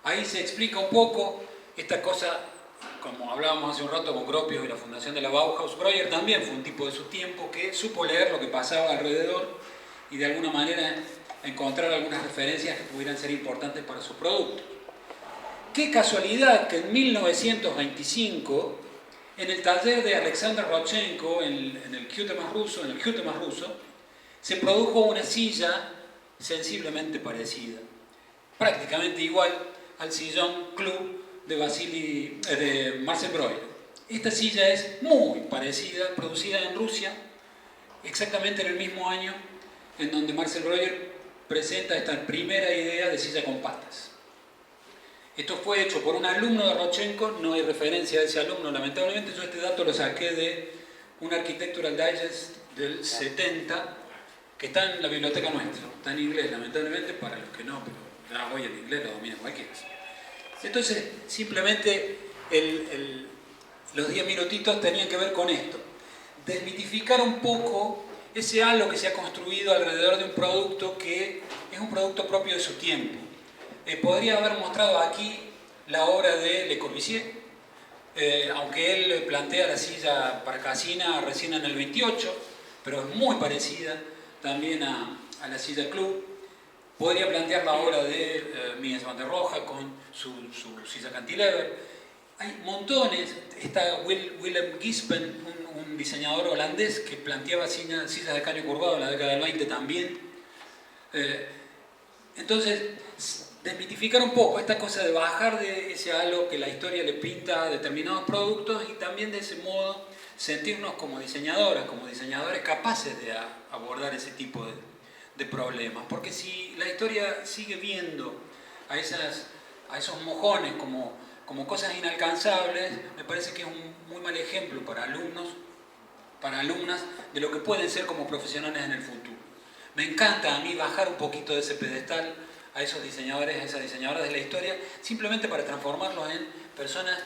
Speaker 3: Ahí se explica un poco esta cosa, como hablábamos hace un rato con Gropius y la fundación de la Bauhaus. Breuer también fue un tipo de su tiempo que supo leer lo que pasaba alrededor y de alguna manera encontrar algunas referencias que pudieran ser importantes para sus productos. Qué casualidad que en 1925, en el taller de Alexander Rodchenko, en el Hutemas ruso, se produjo una silla sensiblemente parecida, prácticamente igual al sillón club de Marcel Breuer. Esta silla es muy parecida, producida en Rusia, exactamente en el mismo año en donde Marcel Breuer presenta esta primera idea de silla con patas. Esto fue hecho por un alumno de Rodchenko, no hay referencia de ese alumno, lamentablemente. Yo este dato lo saqué de un Architectural Digest del 70, que está en la biblioteca nuestra, está en inglés, lamentablemente, para los que no, pero ya hoy el inglés lo domina cualquiera. Entonces, simplemente los 10 minutitos tenían que ver con esto. Desmitificar un poco ese halo que se ha construido alrededor de un producto que es un producto propio de su tiempo. Podría haber mostrado aquí la obra de Le Corbusier, aunque él plantea la silla para casina recién en el 28, pero es muy parecida también a a la silla club. Podría plantear la obra de Mies van der Rohe con su silla cantilever. Hay montones. Está Willem Gispen, un diseñador holandés que planteaba sillas de caño curvado en la década del 20 también. Entonces, desmitificar un poco esta cosa de bajar de ese halo que la historia le pinta a determinados productos y también de ese modo sentirnos como diseñadores capaces de abordar ese tipo de problemas. Porque si la historia sigue viendo a esos mojones como cosas inalcanzables, me parece que es un muy mal ejemplo para alumnos, para alumnas, de lo que pueden ser como profesionales en el futuro. Me encanta a mí bajar un poquito de ese pedestal a esos diseñadores, a esas diseñadoras de la historia, simplemente para transformarlos en personas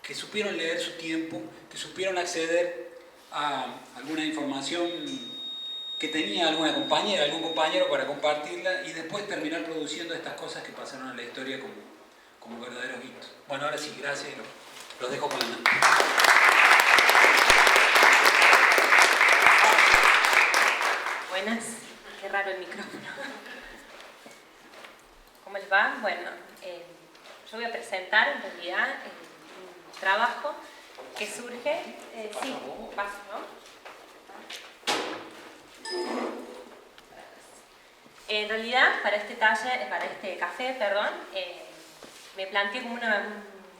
Speaker 3: que supieron leer su tiempo, que supieron acceder a alguna información que tenía alguna compañera, algún compañero para compartirla y después terminar produciendo estas cosas que pasaron en la historia como verdaderos hitos. Bueno, ahora sí, gracias, los dejo con la mano.
Speaker 2: Buenas, qué raro el micrófono. ¿Cómo les va? Bueno, yo voy a presentar en realidad un trabajo que surge... sí, paso, ¿no? En realidad, para este café, me planteé como un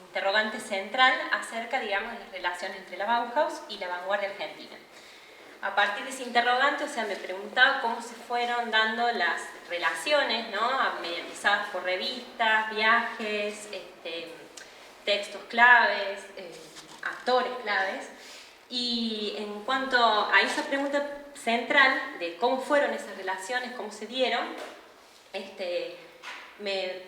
Speaker 2: interrogante central acerca, digamos, de las relaciones entre la Bauhaus y la vanguardia argentina. A partir de ese interrogante, me preguntaba cómo se fueron dando las relaciones, ¿no? Mediatizadas por revistas, viajes, textos claves, actores claves. Y en cuanto a esa pregunta central de cómo fueron esas relaciones, cómo se dieron, me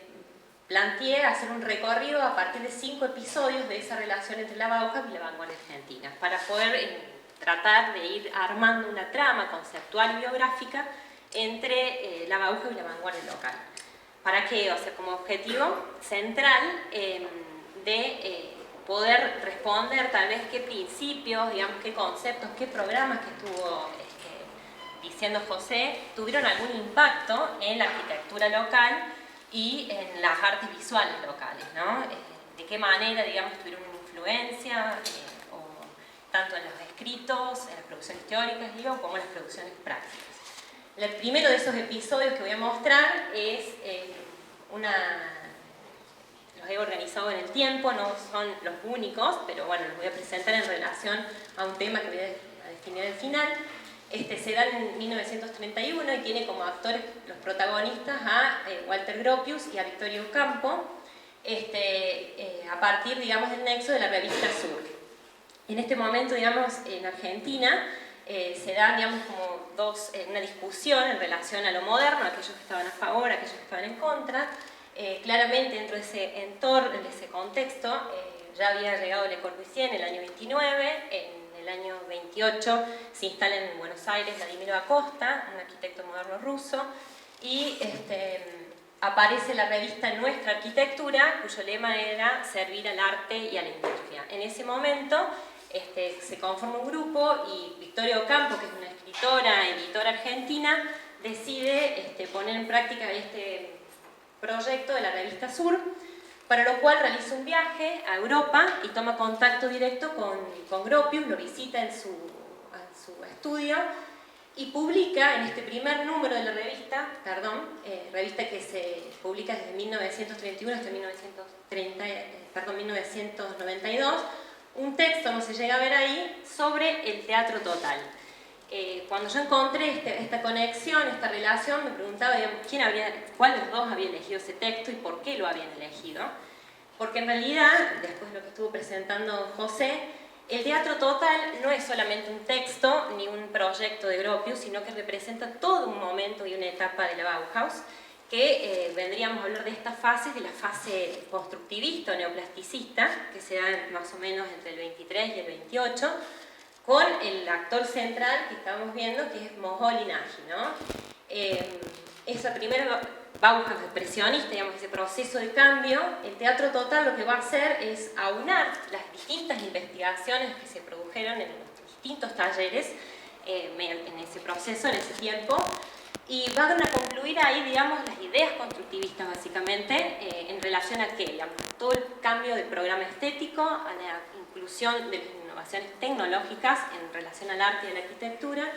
Speaker 2: planteé hacer un recorrido a partir de 5 episodios de esa relación entre la Bauhaus y la vanguardia argentina, para poder tratar de ir armando una trama conceptual y biográfica entre la Bauhaus y la vanguardia local. ¿Para qué? Como objetivo central de poder responder tal vez qué principios, digamos, qué conceptos, qué programas que estuvo diciendo José tuvieron algún impacto en la arquitectura local y en las artes visuales locales, ¿no? De qué manera, digamos, tuvieron una influencia, tanto en los escritos, en las producciones teóricas, como en las producciones prácticas. El primero de esos episodios que voy a mostrar es los he organizado en el tiempo, no son los únicos, pero bueno, los voy a presentar en relación a un tema que voy a definir al final. Se da en 1931 y tiene como actores, los protagonistas, a Walter Gropius y a Victorio Ocampo, a partir, digamos, del nexo de la revista Sur. En este momento, digamos, en Argentina se da, digamos, como una discusión en relación a lo moderno, aquellos que estaban a favor, aquellos que estaban en contra. Claramente dentro de ese entorno, en ese contexto, ya había llegado Le Corbusier en el año 29, en el año 28 se instala en Buenos Aires Vladimiro Acosta, un arquitecto moderno ruso, y aparece la revista Nuestra Arquitectura, cuyo lema era servir al arte y a la industria. En ese momento se conforma un grupo y Victoria Ocampo, que es una editora argentina, decide poner en práctica este proyecto de la revista Sur, para lo cual realiza un viaje a Europa y toma contacto directo con Gropius, lo visita en su estudio y publica en este primer número de la revista, revista que se publica desde 1931 hasta 1992, un texto, no se llega a ver ahí, sobre el teatro total. Cuando yo encontré esta conexión, esta relación, me preguntaba, digamos, cuál de los dos había elegido ese texto y por qué lo habían elegido. Porque en realidad, después de lo que estuvo presentando José, el teatro total no es solamente un texto ni un proyecto de Gropius, sino que representa todo un momento y una etapa de la Bauhaus, que vendríamos a hablar de estas fases, de la fase constructivista o neoplasticista, que se da más o menos entre el 23 y el 28, con el actor central que estamos viendo, que es Moholy Nagy, ¿no? Esa primera Bauhaus expresionista, digamos, ese proceso de cambio, el teatro total lo que va a hacer es aunar las distintas investigaciones que se produjeron en los distintos talleres en ese proceso, en ese tiempo, Y van a concluir ahí, digamos, las ideas constructivistas, básicamente, en relación a qué, digamos, todo el cambio del programa estético, a la inclusión de las innovaciones tecnológicas en relación al arte y a la arquitectura,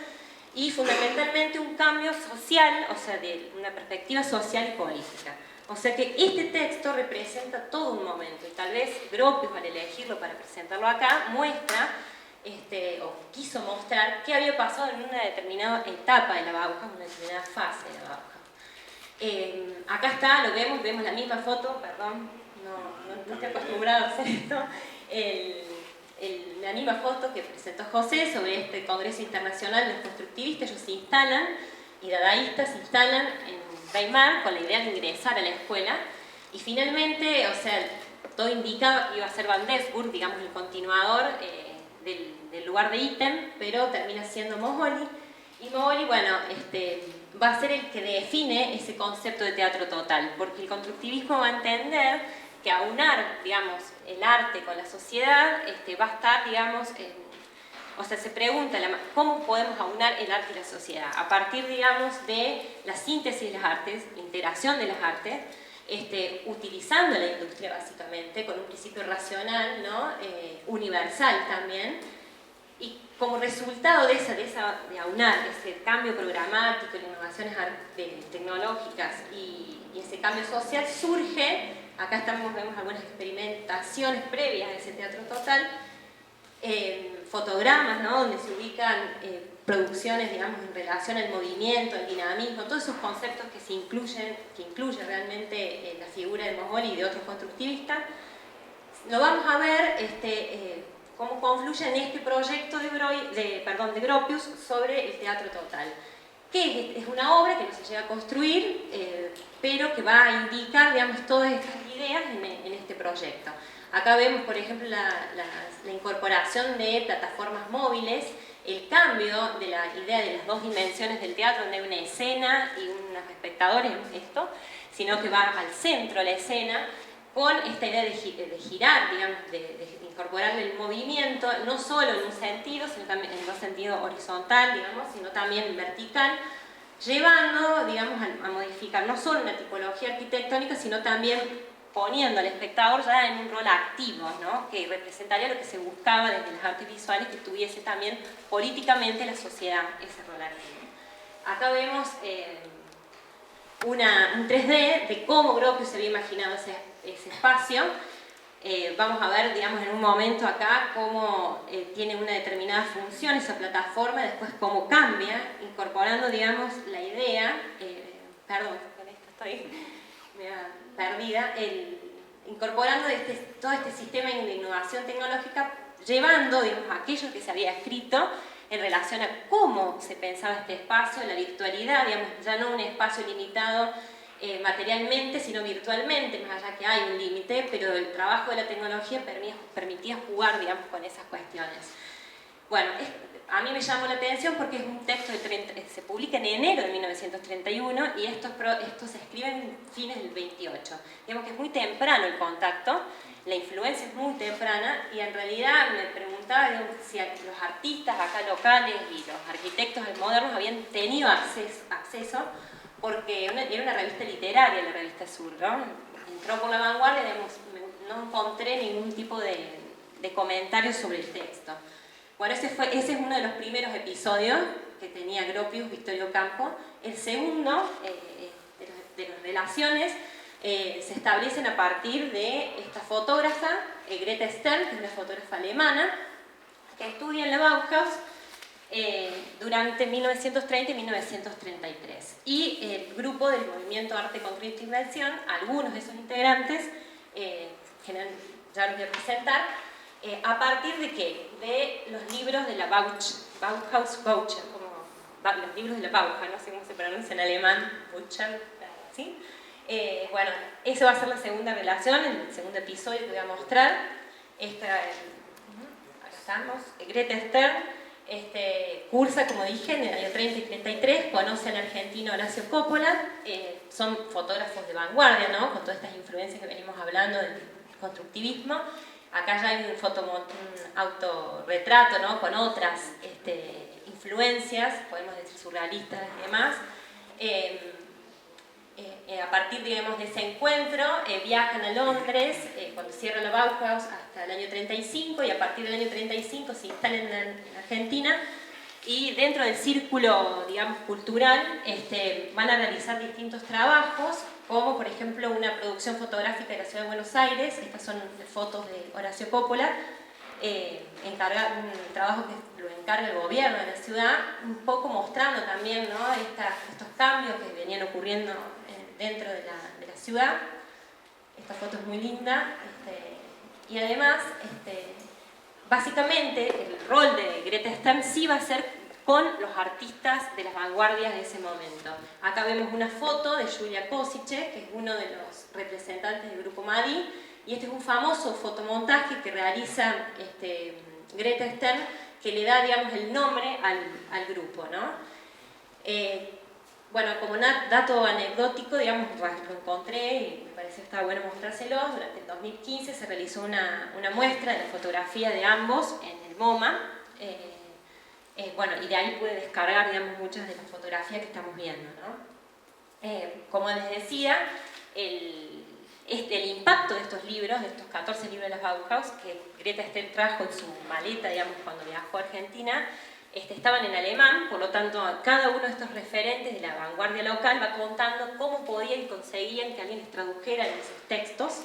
Speaker 2: y fundamentalmente un cambio social, o sea, de una perspectiva social y política. O sea que este texto representa todo un momento, y tal vez Gropius, al elegirlo para presentarlo acá, muestra o quiso mostrar qué había pasado en una determinada etapa de la Bauhaus, una determinada fase de la Bauhaus. Acá está, lo vemos la misma foto, perdón, no estoy acostumbrada a hacer esto, la misma foto que presentó José sobre este Congreso Internacional de los Constructivistas. Ellos se instalan, y dadaístas se instalan en Weimar con la idea de ingresar a la escuela, y finalmente, o sea, todo indicaba que iba a ser Van Desburg, digamos, el continuador del lugar de ítem, pero termina siendo Moholy, y Moholy, bueno, va a ser el que define ese concepto de teatro total, porque el constructivismo va a entender que aunar, digamos, el arte con la sociedad va a estar, digamos, o sea, se pregunta cómo podemos aunar el arte y la sociedad a partir, digamos, de la síntesis de las artes, la integración de las artes, utilizando la industria básicamente con un principio racional, ¿no? Universal también, y como resultado de aunar ese cambio programático, de innovaciones tecnológicas y ese cambio social, surge, acá vemos algunas experimentaciones previas a ese teatro total, fotogramas, ¿no? Donde se ubican producciones, digamos, en relación al movimiento, al dinamismo, todos esos conceptos que incluye realmente la figura de Moholy y de otros constructivistas. Lo vamos a ver cómo confluye en este proyecto de Gropius sobre el teatro total, que es una obra que no se llega a construir, pero que va a indicar, digamos, todas estas ideas en este proyecto. Acá vemos, por ejemplo, la incorporación de plataformas móviles, el cambio de la idea de las dos dimensiones del teatro, donde hay una escena y unos espectadores, esto, sino que va al centro de la escena, con esta idea de girar, digamos, de incorporar el movimiento, no solo en un sentido, sino también en un sentido horizontal, digamos, sino también vertical, llevando, digamos, a modificar no solo una tipología arquitectónica, sino también poniendo al espectador ya en un rol activo, ¿no? Que representaría lo que se buscaba desde las artes visuales, que tuviese también políticamente la sociedad ese rol activo. Acá vemos un 3D de cómo Gropius se había imaginado ese espacio. Vamos a ver, digamos, en un momento acá cómo tiene una determinada función esa plataforma, después cómo cambia, incorporando, digamos, la idea, perdón, con esto estoy perdida, incorporando todo este sistema de innovación tecnológica, llevando, digamos, aquello que se había escrito en relación a cómo se pensaba este espacio, la virtualidad, digamos, ya no un espacio limitado materialmente, sino virtualmente, más allá que hay un límite, pero el trabajo de la tecnología permitía jugar, digamos, con esas cuestiones. Bueno, a mí me llamó la atención porque es un texto se publica en enero de 1931 y esto se escribe en fines del 28. Digamos que es muy temprano el contacto, la influencia es muy temprana, y en realidad me preguntaba, digamos, si los artistas acá locales y los arquitectos modernos habían tenido acceso, porque era una revista literaria, la revista Sur, ¿no? Entró por La Vanguardia, digamos, no encontré ningún tipo de comentario sobre el texto. Bueno, ese es uno de los primeros episodios que tenía Gropius, Victorio Campo. El segundo, de las relaciones, se establecen a partir de esta fotógrafa, Greta Stern, que es una fotógrafa alemana, que estudia en la Bauhaus durante 1930 y 1933. Y el grupo del movimiento Arte Concreto e Invención, algunos de esos integrantes, ya los voy a presentar, ¿a partir de qué? De los libros de la Bauhaus Boucher, como los libros de la Bauhaus, no sé cómo se pronuncia en alemán, Boucher, ¿sí? Bueno, esa va a ser la segunda relación, el segundo episodio que voy a mostrar. Acá estamos, Greta Stern cursa, como dije, en el año 30 y 33, conoce al argentino Horacio Coppola, son fotógrafos de vanguardia, ¿no? Con todas estas influencias que venimos hablando del constructivismo. Acá ya hay un autorretrato, ¿no? Con otras influencias, podemos decir surrealistas y demás. A partir, digamos, de ese encuentro, viajan a Londres, cuando cierra la Bauhaus, hasta el año 35, y a partir del año 35 se instalan en Argentina, y dentro del círculo, digamos, cultural, van a realizar distintos trabajos, como por ejemplo una producción fotográfica de la ciudad de Buenos Aires. Estas son fotos de Horacio Coppola, un trabajo que lo encarga el gobierno de la ciudad, un poco mostrando también, ¿no?, estos cambios que venían ocurriendo dentro de la ciudad. Esta foto es muy linda, y además, básicamente, el rol de Greta Stern sí va a ser con los artistas de las vanguardias de ese momento. Acá vemos una foto de Julia Košice, que es uno de los representantes del grupo Madi, y este es un famoso fotomontaje que realiza Greta Stern, que le da, digamos, el nombre al grupo, ¿no? Bueno, como dato anecdótico, digamos, lo encontré y me pareció que estaba bueno mostrárselos. Durante el 2015 se realizó una muestra de la fotografía de ambos en el MoMA. Bueno, y de ahí pude descargar, digamos, muchas de las fotografías que estamos viendo, ¿no? Como les decía, el impacto de estos libros, de estos 14 libros de las Bauhaus, que Greta Stern trajo en su maleta, digamos, cuando viajó a Argentina, estaban en alemán, por lo tanto, cada uno de estos referentes de la vanguardia local va contando cómo podían y conseguían que alguien les tradujera esos textos.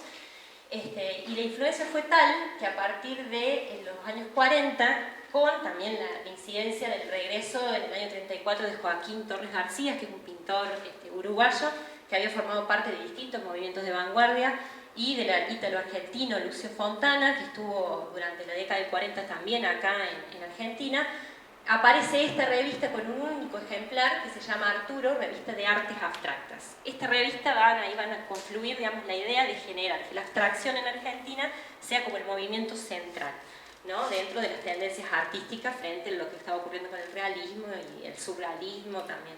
Speaker 2: Y la influencia fue tal que a partir de los años 40, con también la incidencia del regreso en el año 34 de Joaquín Torres García, que es un pintor uruguayo, que había formado parte de distintos movimientos de vanguardia, y del ítalo-argentino Lucio Fontana, que estuvo durante la década del 40 también acá en Argentina. Aparece esta revista con un único ejemplar que se llama Arturo, revista de artes abstractas. Esta revista ahí van a confluir, digamos, la idea de generar que la abstracción en Argentina sea como el movimiento central, ¿no?, dentro de las tendencias artísticas frente a lo que estaba ocurriendo con el realismo y el surrealismo también.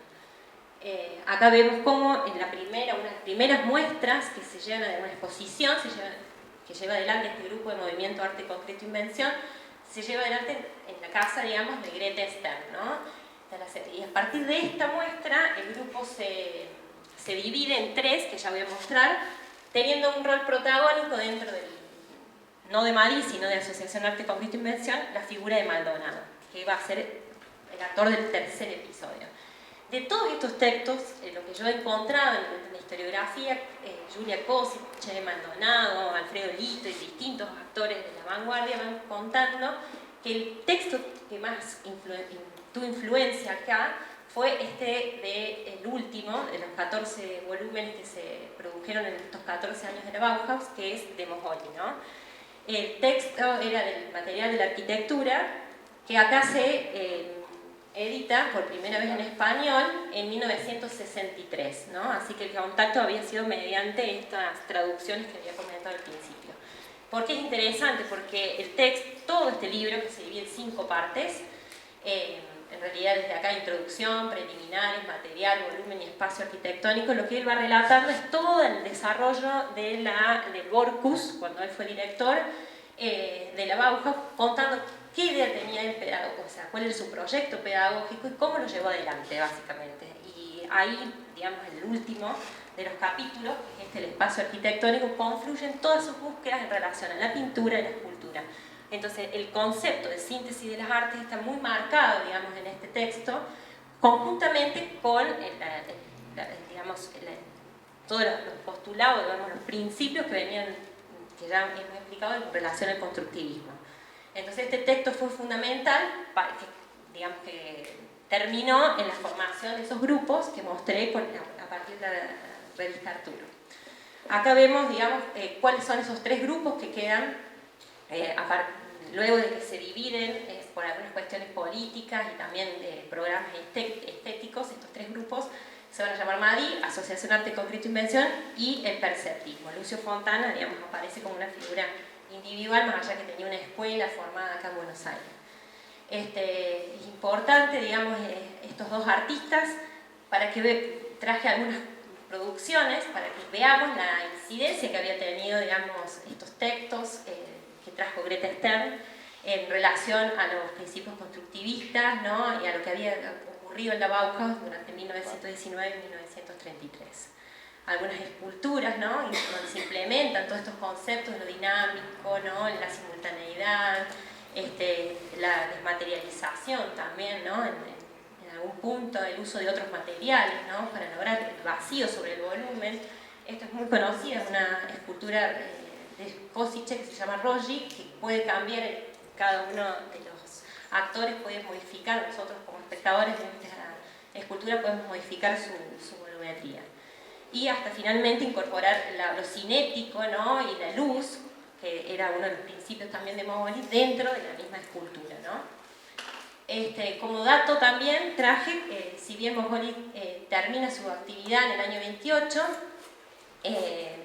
Speaker 2: Acá vemos cómo en una de las primeras muestras que se llevan a una exposición que lleva adelante este grupo de Movimiento Arte Concreto Invención, se lleva adelante en la casa, digamos, de Greta Stern, ¿no? Y a partir de esta muestra, el grupo se divide en tres, que ya voy a mostrar, teniendo un rol protagónico dentro no de Madi, sino de Asociación Arte Concreto Invención, la figura de Maldonado, que va a ser el actor del tercer episodio. De todos estos textos, lo que yo he encontrado en la historiografía, Julia Košice, Maldonado, Alfredo Lito y distintos actores de la vanguardia van contando que el texto que más tuvo influencia acá fue el último de los 14 volúmenes que se produjeron en estos 14 años de la Bauhaus, que es de Moholy, ¿no? El texto era del material de la arquitectura, que acá se edita por primera vez en español en 1963, ¿no? Así que el contacto había sido mediante estas traducciones que había comentado al principio. ¿Por qué es interesante? Porque el texto, todo este libro, que se divide en 5 partes, en realidad desde acá introducción, preliminares, material, volumen y espacio arquitectónico, lo que él va relatando es todo el desarrollo del Borkus, cuando él fue director de la Bauhaus, contando qué idea tenía el pedagogo, o sea, cuál era su proyecto pedagógico y cómo lo llevó adelante, básicamente. Y ahí, digamos, el último de los capítulos, que es el espacio arquitectónico, confluyen todas sus búsquedas en relación a la pintura y la escultura. Entonces, el concepto de síntesis de las artes está muy marcado, digamos, en este texto, conjuntamente con, todos los postulados, digamos, los principios que ya hemos explicado en relación al constructivismo. Entonces, este texto fue fundamental para que terminó en la formación de esos grupos que mostré a partir de la revista Arturo. Acá vemos, digamos, cuáles son esos 3 grupos que quedan luego de que se dividen por algunas cuestiones políticas y también de programas estéticos. Estos 3 grupos se van a llamar Madi, Asociación Arte Concreto Invención, y el Perceptismo. Lucio Fontana, digamos, aparece como una figura individual, más allá que tenía una escuela formada acá en Buenos Aires. Es importante, digamos, estos 2 artistas, para que traje algunas producciones, para que veamos la incidencia que había tenido, digamos, estos textos que trajo Greta Stern en relación a los principios constructivistas, ¿no?, y a lo que había ocurrido en la Bauhaus durante 1919 y 1933. Algunas esculturas, ¿no? Y donde se implementan todos estos conceptos, lo dinámico, ¿no? La simultaneidad, la desmaterialización también, ¿no? En algún punto el uso de otros materiales, ¿no? Para lograr el vacío sobre el volumen. Esto es muy conocida, es una escultura de Košice que se llama Rogi, que puede cambiar, cada uno de los actores puede modificar, nosotros como espectadores de esta escultura podemos modificar su volumetría. Y hasta finalmente incorporar lo cinético, ¿no? Y la luz, que era uno de los principios también de Mogoli, dentro de la misma escultura, ¿no? Como dato también traje, si bien Mogoli termina su actividad en el año 28,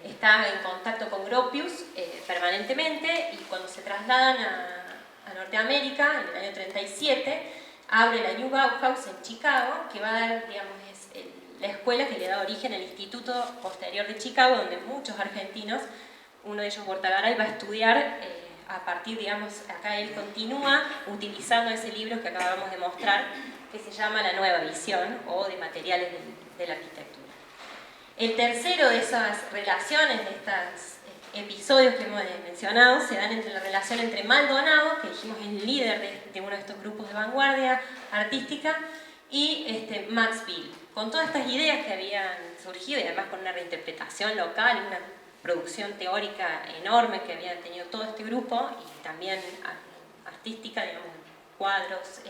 Speaker 2: está en contacto con Gropius permanentemente, y cuando se trasladan a Norteamérica, en el año 37, abre la New Bauhaus en Chicago, que va a dar, digamos, la escuela que le da origen al Instituto Posterior de Chicago, donde muchos argentinos, uno de ellos Bortagaray, va a estudiar a partir, digamos, acá él continúa utilizando ese libro que acabamos de mostrar, que se llama La Nueva Visión, o de materiales de la arquitectura. El tercero de esas relaciones, de estos episodios que hemos mencionado, se dan entre la relación entre Maldonado, que dijimos es el líder de uno de estos grupos de vanguardia artística, y Max Bill, con todas estas ideas que habían surgido, y además con una reinterpretación local, una producción teórica enorme que había tenido todo este grupo, y también artística, digamos, cuadros,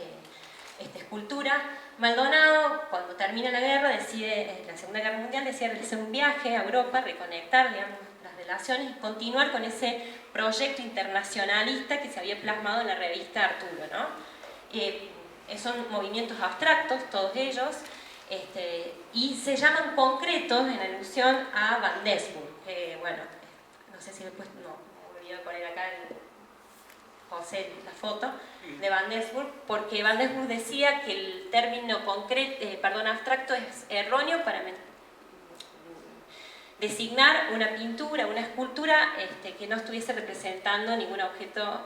Speaker 2: escultura. Maldonado, cuando termina la guerra, la Segunda Guerra Mundial, decide realizar un viaje a Europa, reconectar, digamos, las relaciones y continuar con ese proyecto internacionalista que se había plasmado en la revista Arturo, ¿no? Son movimientos abstractos, todos ellos, y se llaman concretos en alusión a Van Desburg. Bueno, no sé si después, no, me olvidé de poner acá José la foto de Van Desburg, porque Van Desburg decía que el término abstracto es erróneo para designar una pintura, una escultura que no estuviese representando ningún objeto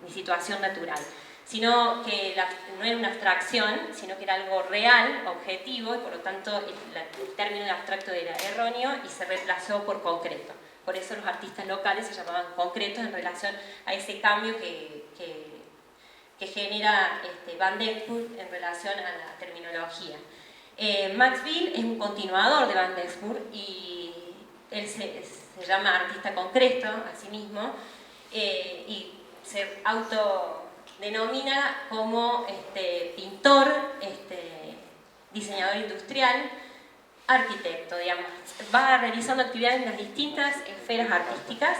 Speaker 2: ni situación natural, sino que no era una abstracción, sino que era algo real, objetivo, y por lo tanto el término de abstracto era erróneo y se reemplazó por concreto. Por eso los artistas locales se llamaban concretos en relación a ese cambio que genera Van Desburg en relación a la terminología. Max Bill es un continuador de Van Desburg y él se llama artista concreto a sí mismo, y se autodenomina como pintor, diseñador industrial, arquitecto, digamos. Va realizando actividades en las distintas esferas artísticas.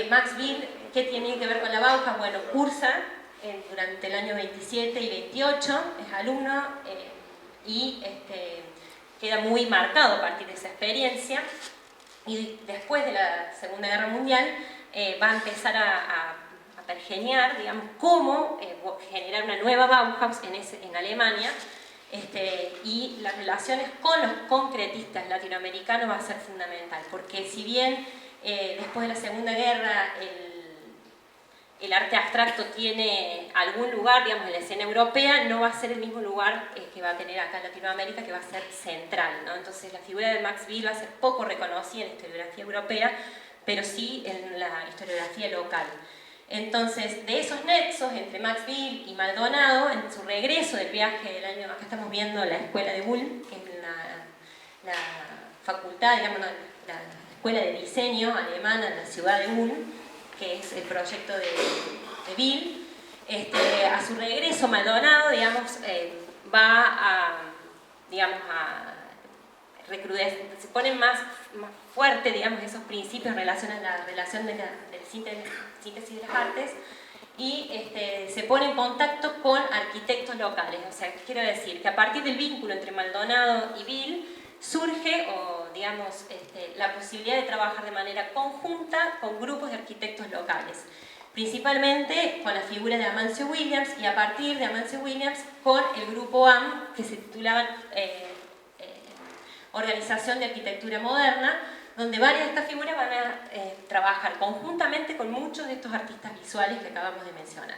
Speaker 2: Max Bill, ¿qué tiene que ver con la Bauhaus? Bueno, cursa durante el año 27 y 28, es alumno, y queda muy marcado a partir de esa experiencia, y después de la Segunda Guerra Mundial va a empezar a pergeñar, digamos, cómo generar una nueva Bauhaus en Alemania, y las relaciones con los concretistas latinoamericanos va a ser fundamental, porque si bien después de la Segunda Guerra el arte abstracto tiene algún lugar, digamos, en la escena europea, no va a ser el mismo lugar que va a tener acá en Latinoamérica, que va a ser central, ¿no? Entonces la figura de Max Bill va a ser poco reconocida en la historiografía europea, pero sí en la historiografía local. Entonces, de esos nexos entre Max Bill y Maldonado, en su regreso del viaje del año, acá estamos viendo la escuela de Ulm, que es la facultad, digamos, la escuela de diseño alemana en la ciudad de Ulm, que es el proyecto de Bill. A su regreso, Maldonado, digamos, va a recrudecer, se ponen más fuerte, digamos, esos principios en relación a la relación de la síntesis de las artes, y se pone en contacto con arquitectos locales. O sea, quiero decir que a partir del vínculo entre Maldonado y Bill surge, digamos, la posibilidad de trabajar de manera conjunta con grupos de arquitectos locales, principalmente con la figura de Amancio Williams, y a partir de Amancio Williams con el grupo AM, que se titulaba Organización de Arquitectura Moderna, donde varias de estas figuras van a trabajar conjuntamente con muchos de estos artistas visuales que acabamos de mencionar.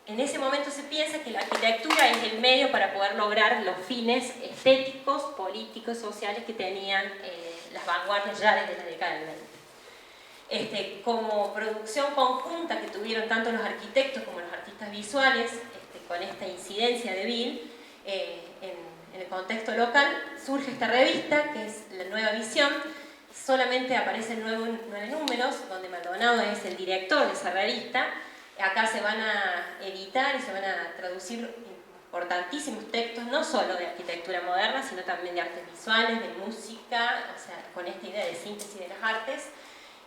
Speaker 2: en ese momento se piensa que la arquitectura es el medio para poder lograr los fines estéticos, políticos, sociales que tenían las vanguardias ya desde la década del 20. Como producción conjunta que tuvieron tanto los arquitectos como los artistas visuales, con esta incidencia de Bill en el contexto local, surge esta revista que es La Nueva Visión. Solamente aparecen 9 números, donde Maldonado es el director de esa revista. Acá se van a editar y se van a traducir importantísimos textos, no solo de arquitectura moderna, sino también de artes visuales, de música, o sea, con esta idea de síntesis de las artes.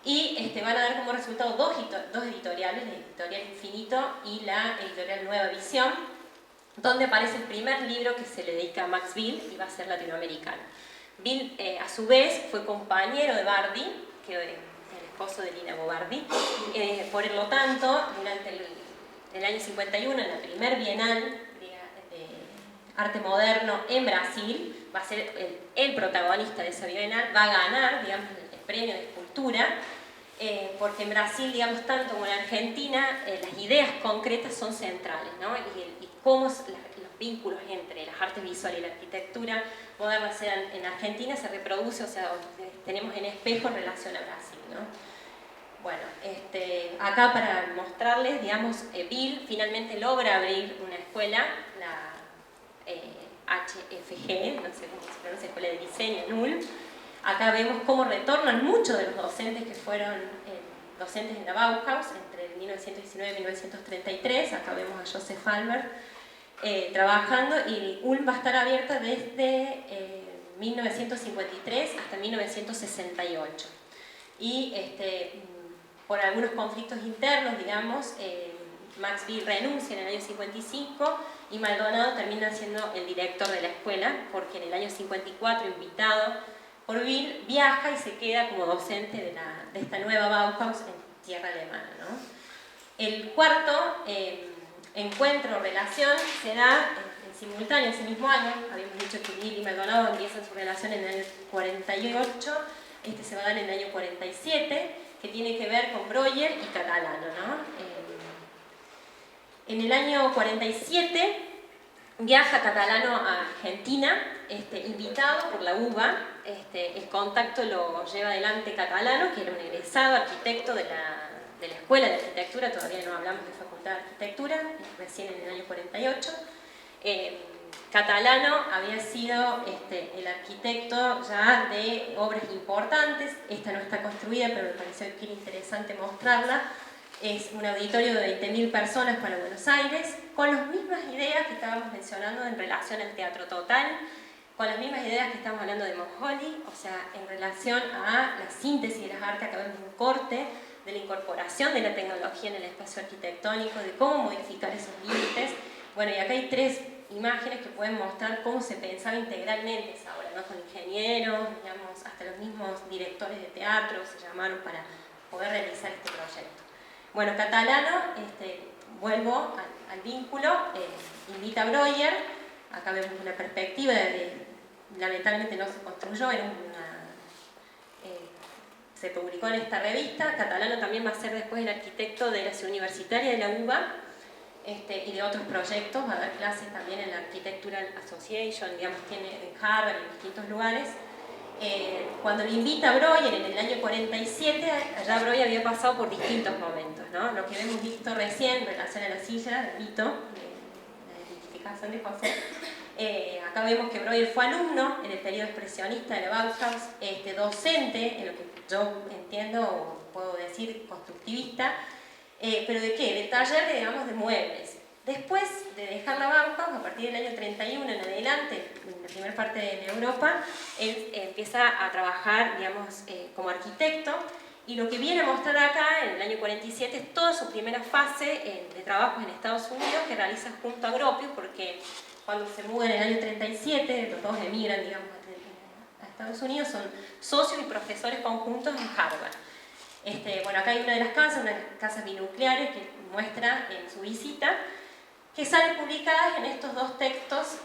Speaker 2: Y van a dar como resultado dos editoriales, la Editorial Infinito y la Editorial Nueva Visión, donde aparece el primer libro que se le dedica a Max Bill y va a ser latinoamericano. Bill, a su vez, fue compañero de Bardi, que el esposo de Lina Bobardi. Por lo tanto, durante el año 51, en la primer Bienal de Arte Moderno en Brasil, va a ser el protagonista de esa Bienal, va a ganar, digamos, el premio de escultura, porque en Brasil, digamos, tanto como en Argentina, las ideas concretas son centrales, ¿no? Y cómo los vínculos entre las artes visuales y la arquitectura moderna sean en Argentina se reproduce, o sea, tenemos en espejo en relación a Brasil, ¿no? Bueno, acá para mostrarles, digamos, Bill finalmente logra abrir una escuela, la HFG, no sé cómo se pronuncia, Escuela de Diseño, NUL. Acá vemos cómo retornan muchos de los docentes que fueron docentes en la Bauhaus entre 1919 y 1933. Acá vemos a Joseph Albert trabajando, y Ulm va a estar abierta desde 1953 hasta 1968. Y por algunos conflictos internos, digamos, Max Bill renuncia en el año 55 y Maldonado termina siendo el director de la escuela, porque en el año 54, invitado por Bill, viaja y se queda como docente de esta nueva Bauhaus en tierra alemana, ¿no? El cuarto encuentro o relación se da en simultáneo ese mismo año. Habíamos dicho que Bill y Maldonado empiezan su relación en el año 48, se va a dar en el año 47, que tiene que ver con Breuer y Catalano, ¿no? En el año 47 viaja Catalano a Argentina, invitado por la UBA. El contacto lo lleva adelante Catalano, que era un egresado arquitecto de la Escuela de Arquitectura, todavía no hablamos de Facultad de Arquitectura, recién en el año 48. Catalano había sido el arquitecto ya de obras importantes. Esta no está construida, pero me pareció que era interesante mostrarla. Es un auditorio de 20.000 personas para Buenos Aires, con las mismas ideas que estábamos mencionando en relación al Teatro Total, con las mismas ideas que estamos hablando de Moholy, o sea, en relación a la síntesis de las artes. Acá vemos un corte de la incorporación de la tecnología en el espacio arquitectónico, de cómo modificar esos límites. Bueno, y acá hay 3 imágenes que pueden mostrar cómo se pensaba integralmente esa obra, ¿no? Con ingenieros, digamos, hasta los mismos directores de teatro se llamaron para poder realizar este proyecto. Bueno, Catalano, vuelvo al vínculo, invita a Breuer. Acá vemos una perspectiva lamentablemente no se construyó, se publicó en esta revista. Catalano también va a ser después el arquitecto de la Ciudad Universitaria de la UBA, y de otros proyectos. Va a dar clases también en la Architectural Association, digamos, tiene en Harvard y en distintos lugares. Cuando le invita a Breuer en el año 47, allá Breuer había pasado por distintos momentos, ¿no? Lo que hemos visto recién en relación a la silla, el mito, la identificación de José. Acá vemos que Breuer fue alumno en el periodo expresionista de la Bauhaus, docente, en lo que yo entiendo o puedo decir constructivista, pero ¿de qué? De taller, digamos, de muebles. Después de dejar la Bauhaus, a partir del año 31 en adelante, en la primera parte de Europa, él empieza a trabajar, digamos, como arquitecto, y lo que viene a mostrar acá, en el año 47, es toda su primera fase de trabajos en Estados Unidos, que realiza junto a Gropius, porque cuando se muda en el año 37, los dos emigran, digamos, a Estados Unidos, son socios y profesores conjuntos en Harvard. Bueno, acá hay una de las casas, unas casas binucleares, que muestra en su visita, que salen publicadas en estos 2 textos,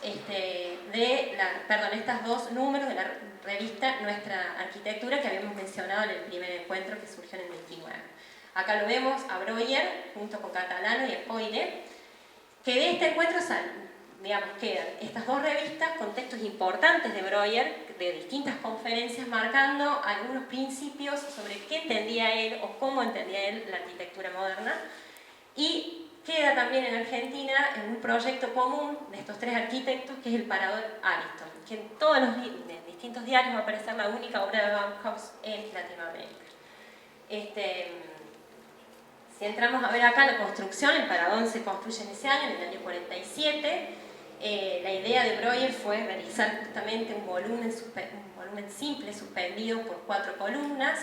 Speaker 2: estos 2 números de la revista Nuestra Arquitectura, que habíamos mencionado en el primer encuentro que surgió en el 29. Acá lo vemos a Breuer junto con Catalano y Spoire. Que de este encuentro digamos, quedan estas dos revistas con textos importantes de Breuer, de distintas conferencias, marcando algunos principios sobre qué entendía él o cómo entendía él la arquitectura moderna. Y queda también en Argentina en un proyecto común de estos tres arquitectos, que es el Parador Ariston, que en todos los distintos diarios va a aparecer la única obra de Bauhaus en Latinoamérica. Si entramos a ver acá la construcción, el Parador se construye en ese año, en el año 47. La idea de Breuer fue realizar justamente un volumen simple suspendido por 4 columnas,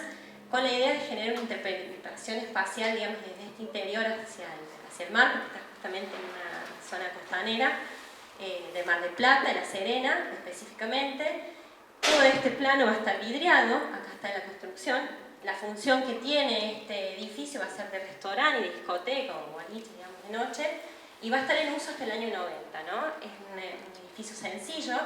Speaker 2: con la idea de generar una interpretación espacial, digamos, desde este interior hacia el mar, porque está justamente en una zona costanera de Mar del Plata, de La Serena específicamente. Todo este plano va a estar vidriado, acá está la construcción. La función que tiene este edificio va a ser de restaurante y de discoteca o boliche, digamos, de noche, y va a estar en uso hasta el año 90, ¿no? Es un edificio sencillo,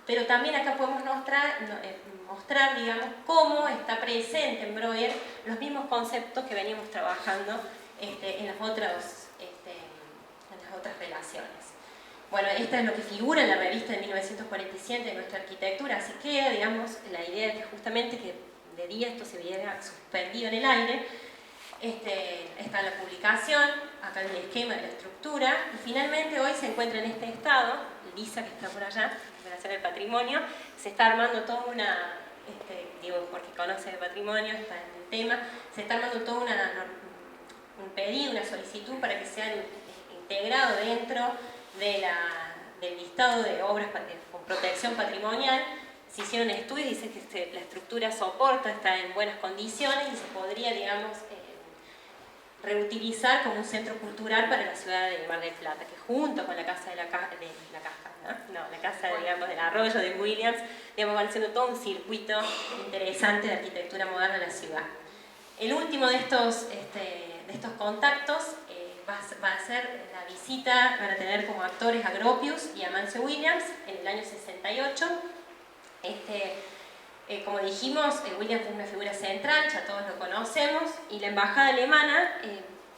Speaker 2: pero también acá podemos mostrar, digamos, cómo está presente en Breuer los mismos conceptos que veníamos trabajando en las otras relaciones. Bueno, esta es lo que figura en la revista de 1947 de nuestra arquitectura, así queda, digamos, la idea de que justamente que de día esto se viera suspendido en el aire. Está la publicación, acá el esquema de la estructura, y finalmente hoy se encuentra en este estado, Lisa, que está por allá, para hacer el patrimonio, se está armando toda una, digo, porque conoce el patrimonio, está en el tema, se está armando todo un pedido, una solicitud para que sea integrado dentro del listado de obras con protección patrimonial. Se hicieron estudios y dicen que la estructura soporta, está en buenas condiciones y se podría, digamos, reutilizar como un centro cultural para la ciudad de Mar del Plata, que junto con la casa de la casa, digamos, del Arroyo de Williams, digamos, van siendo todo un circuito interesante de arquitectura moderna de la ciudad. El último de estos contactos va a ser la visita, van a tener como actores a Gropius y a Amancio Williams en el año 68. Como dijimos, Williams es una figura central, ya todos lo conocemos, y la embajada alemana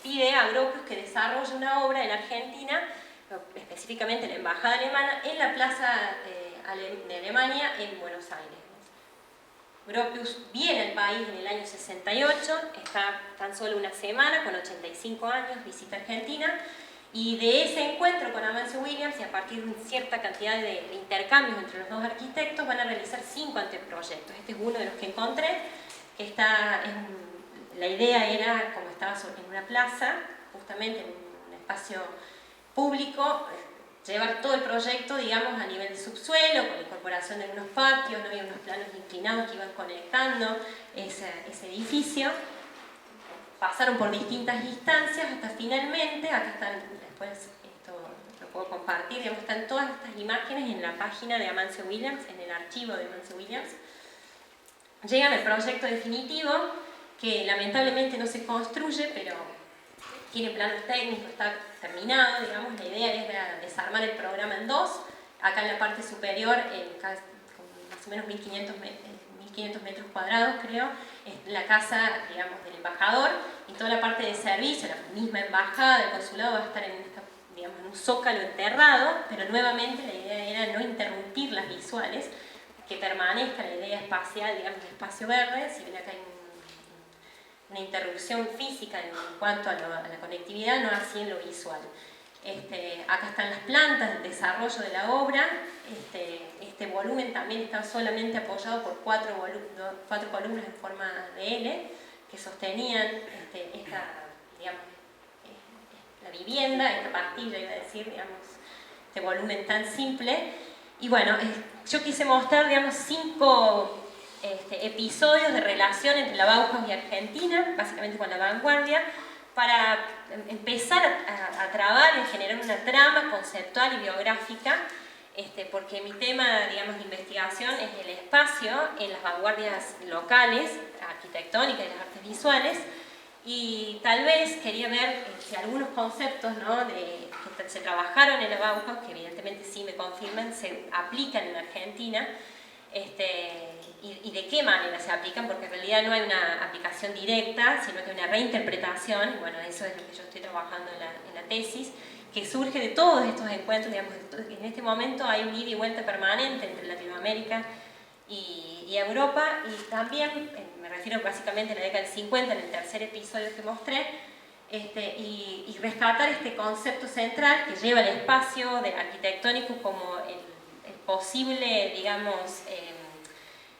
Speaker 2: pide a Gropius que desarrolle una obra en Argentina, específicamente la embajada alemana, en la plaza de Alemania en Buenos Aires. Gropius viene al país en el año 68, está tan solo una semana, con 85 años, visita Argentina, y de ese encuentro con Amancio Williams y a partir de cierta cantidad de intercambios entre los dos arquitectos van a realizar 5 anteproyectos. Este es uno de los que encontré, que la idea era, como estaba en una plaza, justamente en un espacio público, llevar todo el proyecto, digamos, a nivel de subsuelo, con la incorporación de unos patios, ¿no? Había unos planos inclinados que iban conectando ese edificio. Pasaron por distintas instancias hasta finalmente, acá están, después esto lo puedo compartir, digamos, están todas estas imágenes en la página de Amancio Williams, en el archivo de Amancio Williams. Llegan al proyecto definitivo, que lamentablemente no se construye, pero tiene planos técnicos, está terminado, digamos. La idea era desarmar el programa en 2, acá en la parte superior, con más o menos 1500 metros cuadrados, creo, es la casa, digamos, del embajador, y toda la parte de servicio, la misma embajada, el consulado va a estar en un zócalo enterrado, pero nuevamente la idea era no interrumpir las visuales, que permanezca la idea espacial, digamos, del espacio verde. Si bien acá hay una interrupción física en cuanto a la conectividad, no así en lo visual. Acá están las plantas, el desarrollo de la obra. Este volumen también está solamente apoyado por 4 columnas en forma de L que sostenían la vivienda, esta pastilla, iba a decir, digamos, este volumen tan simple. Y bueno, yo quise mostrar, digamos, 5 episodios de relación entre la Bauhaus y Argentina, básicamente con la vanguardia, para empezar a trabar y generar una trama conceptual y biográfica, porque mi tema, digamos, de investigación es el espacio en las vanguardias locales, arquitectónicas y las artes visuales, y tal vez quería ver si algunos conceptos, ¿no?, que se trabajaron en la Bauhaus, que evidentemente sí me confirman, se aplican en Argentina, y de qué manera se aplican, porque en realidad no hay una aplicación directa, sino que hay una reinterpretación. Bueno, eso es lo que yo estoy trabajando en la tesis, que surge de todos estos encuentros, digamos, en este momento hay un ida y vuelta permanente entre Latinoamérica y Europa, y también, me refiero básicamente a la década del 50, en el tercer episodio que mostré, y rescatar este concepto central que lleva el espacio arquitectónico como el posible, digamos,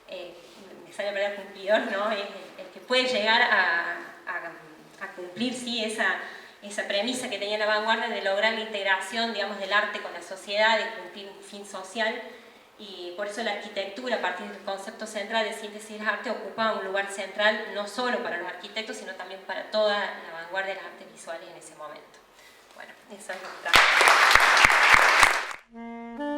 Speaker 2: me sale la palabra cumplidor, ¿no? El que puede llegar a cumplir, sí, esa premisa que tenía la vanguardia de lograr la integración, digamos, del arte con la sociedad, de cumplir un fin social, y por eso la arquitectura, a partir del concepto central de síntesis del arte, ocupa un lugar central no solo para los arquitectos, sino también para toda la vanguardia de las artes visuales en ese momento. Bueno, eso es lo que trae.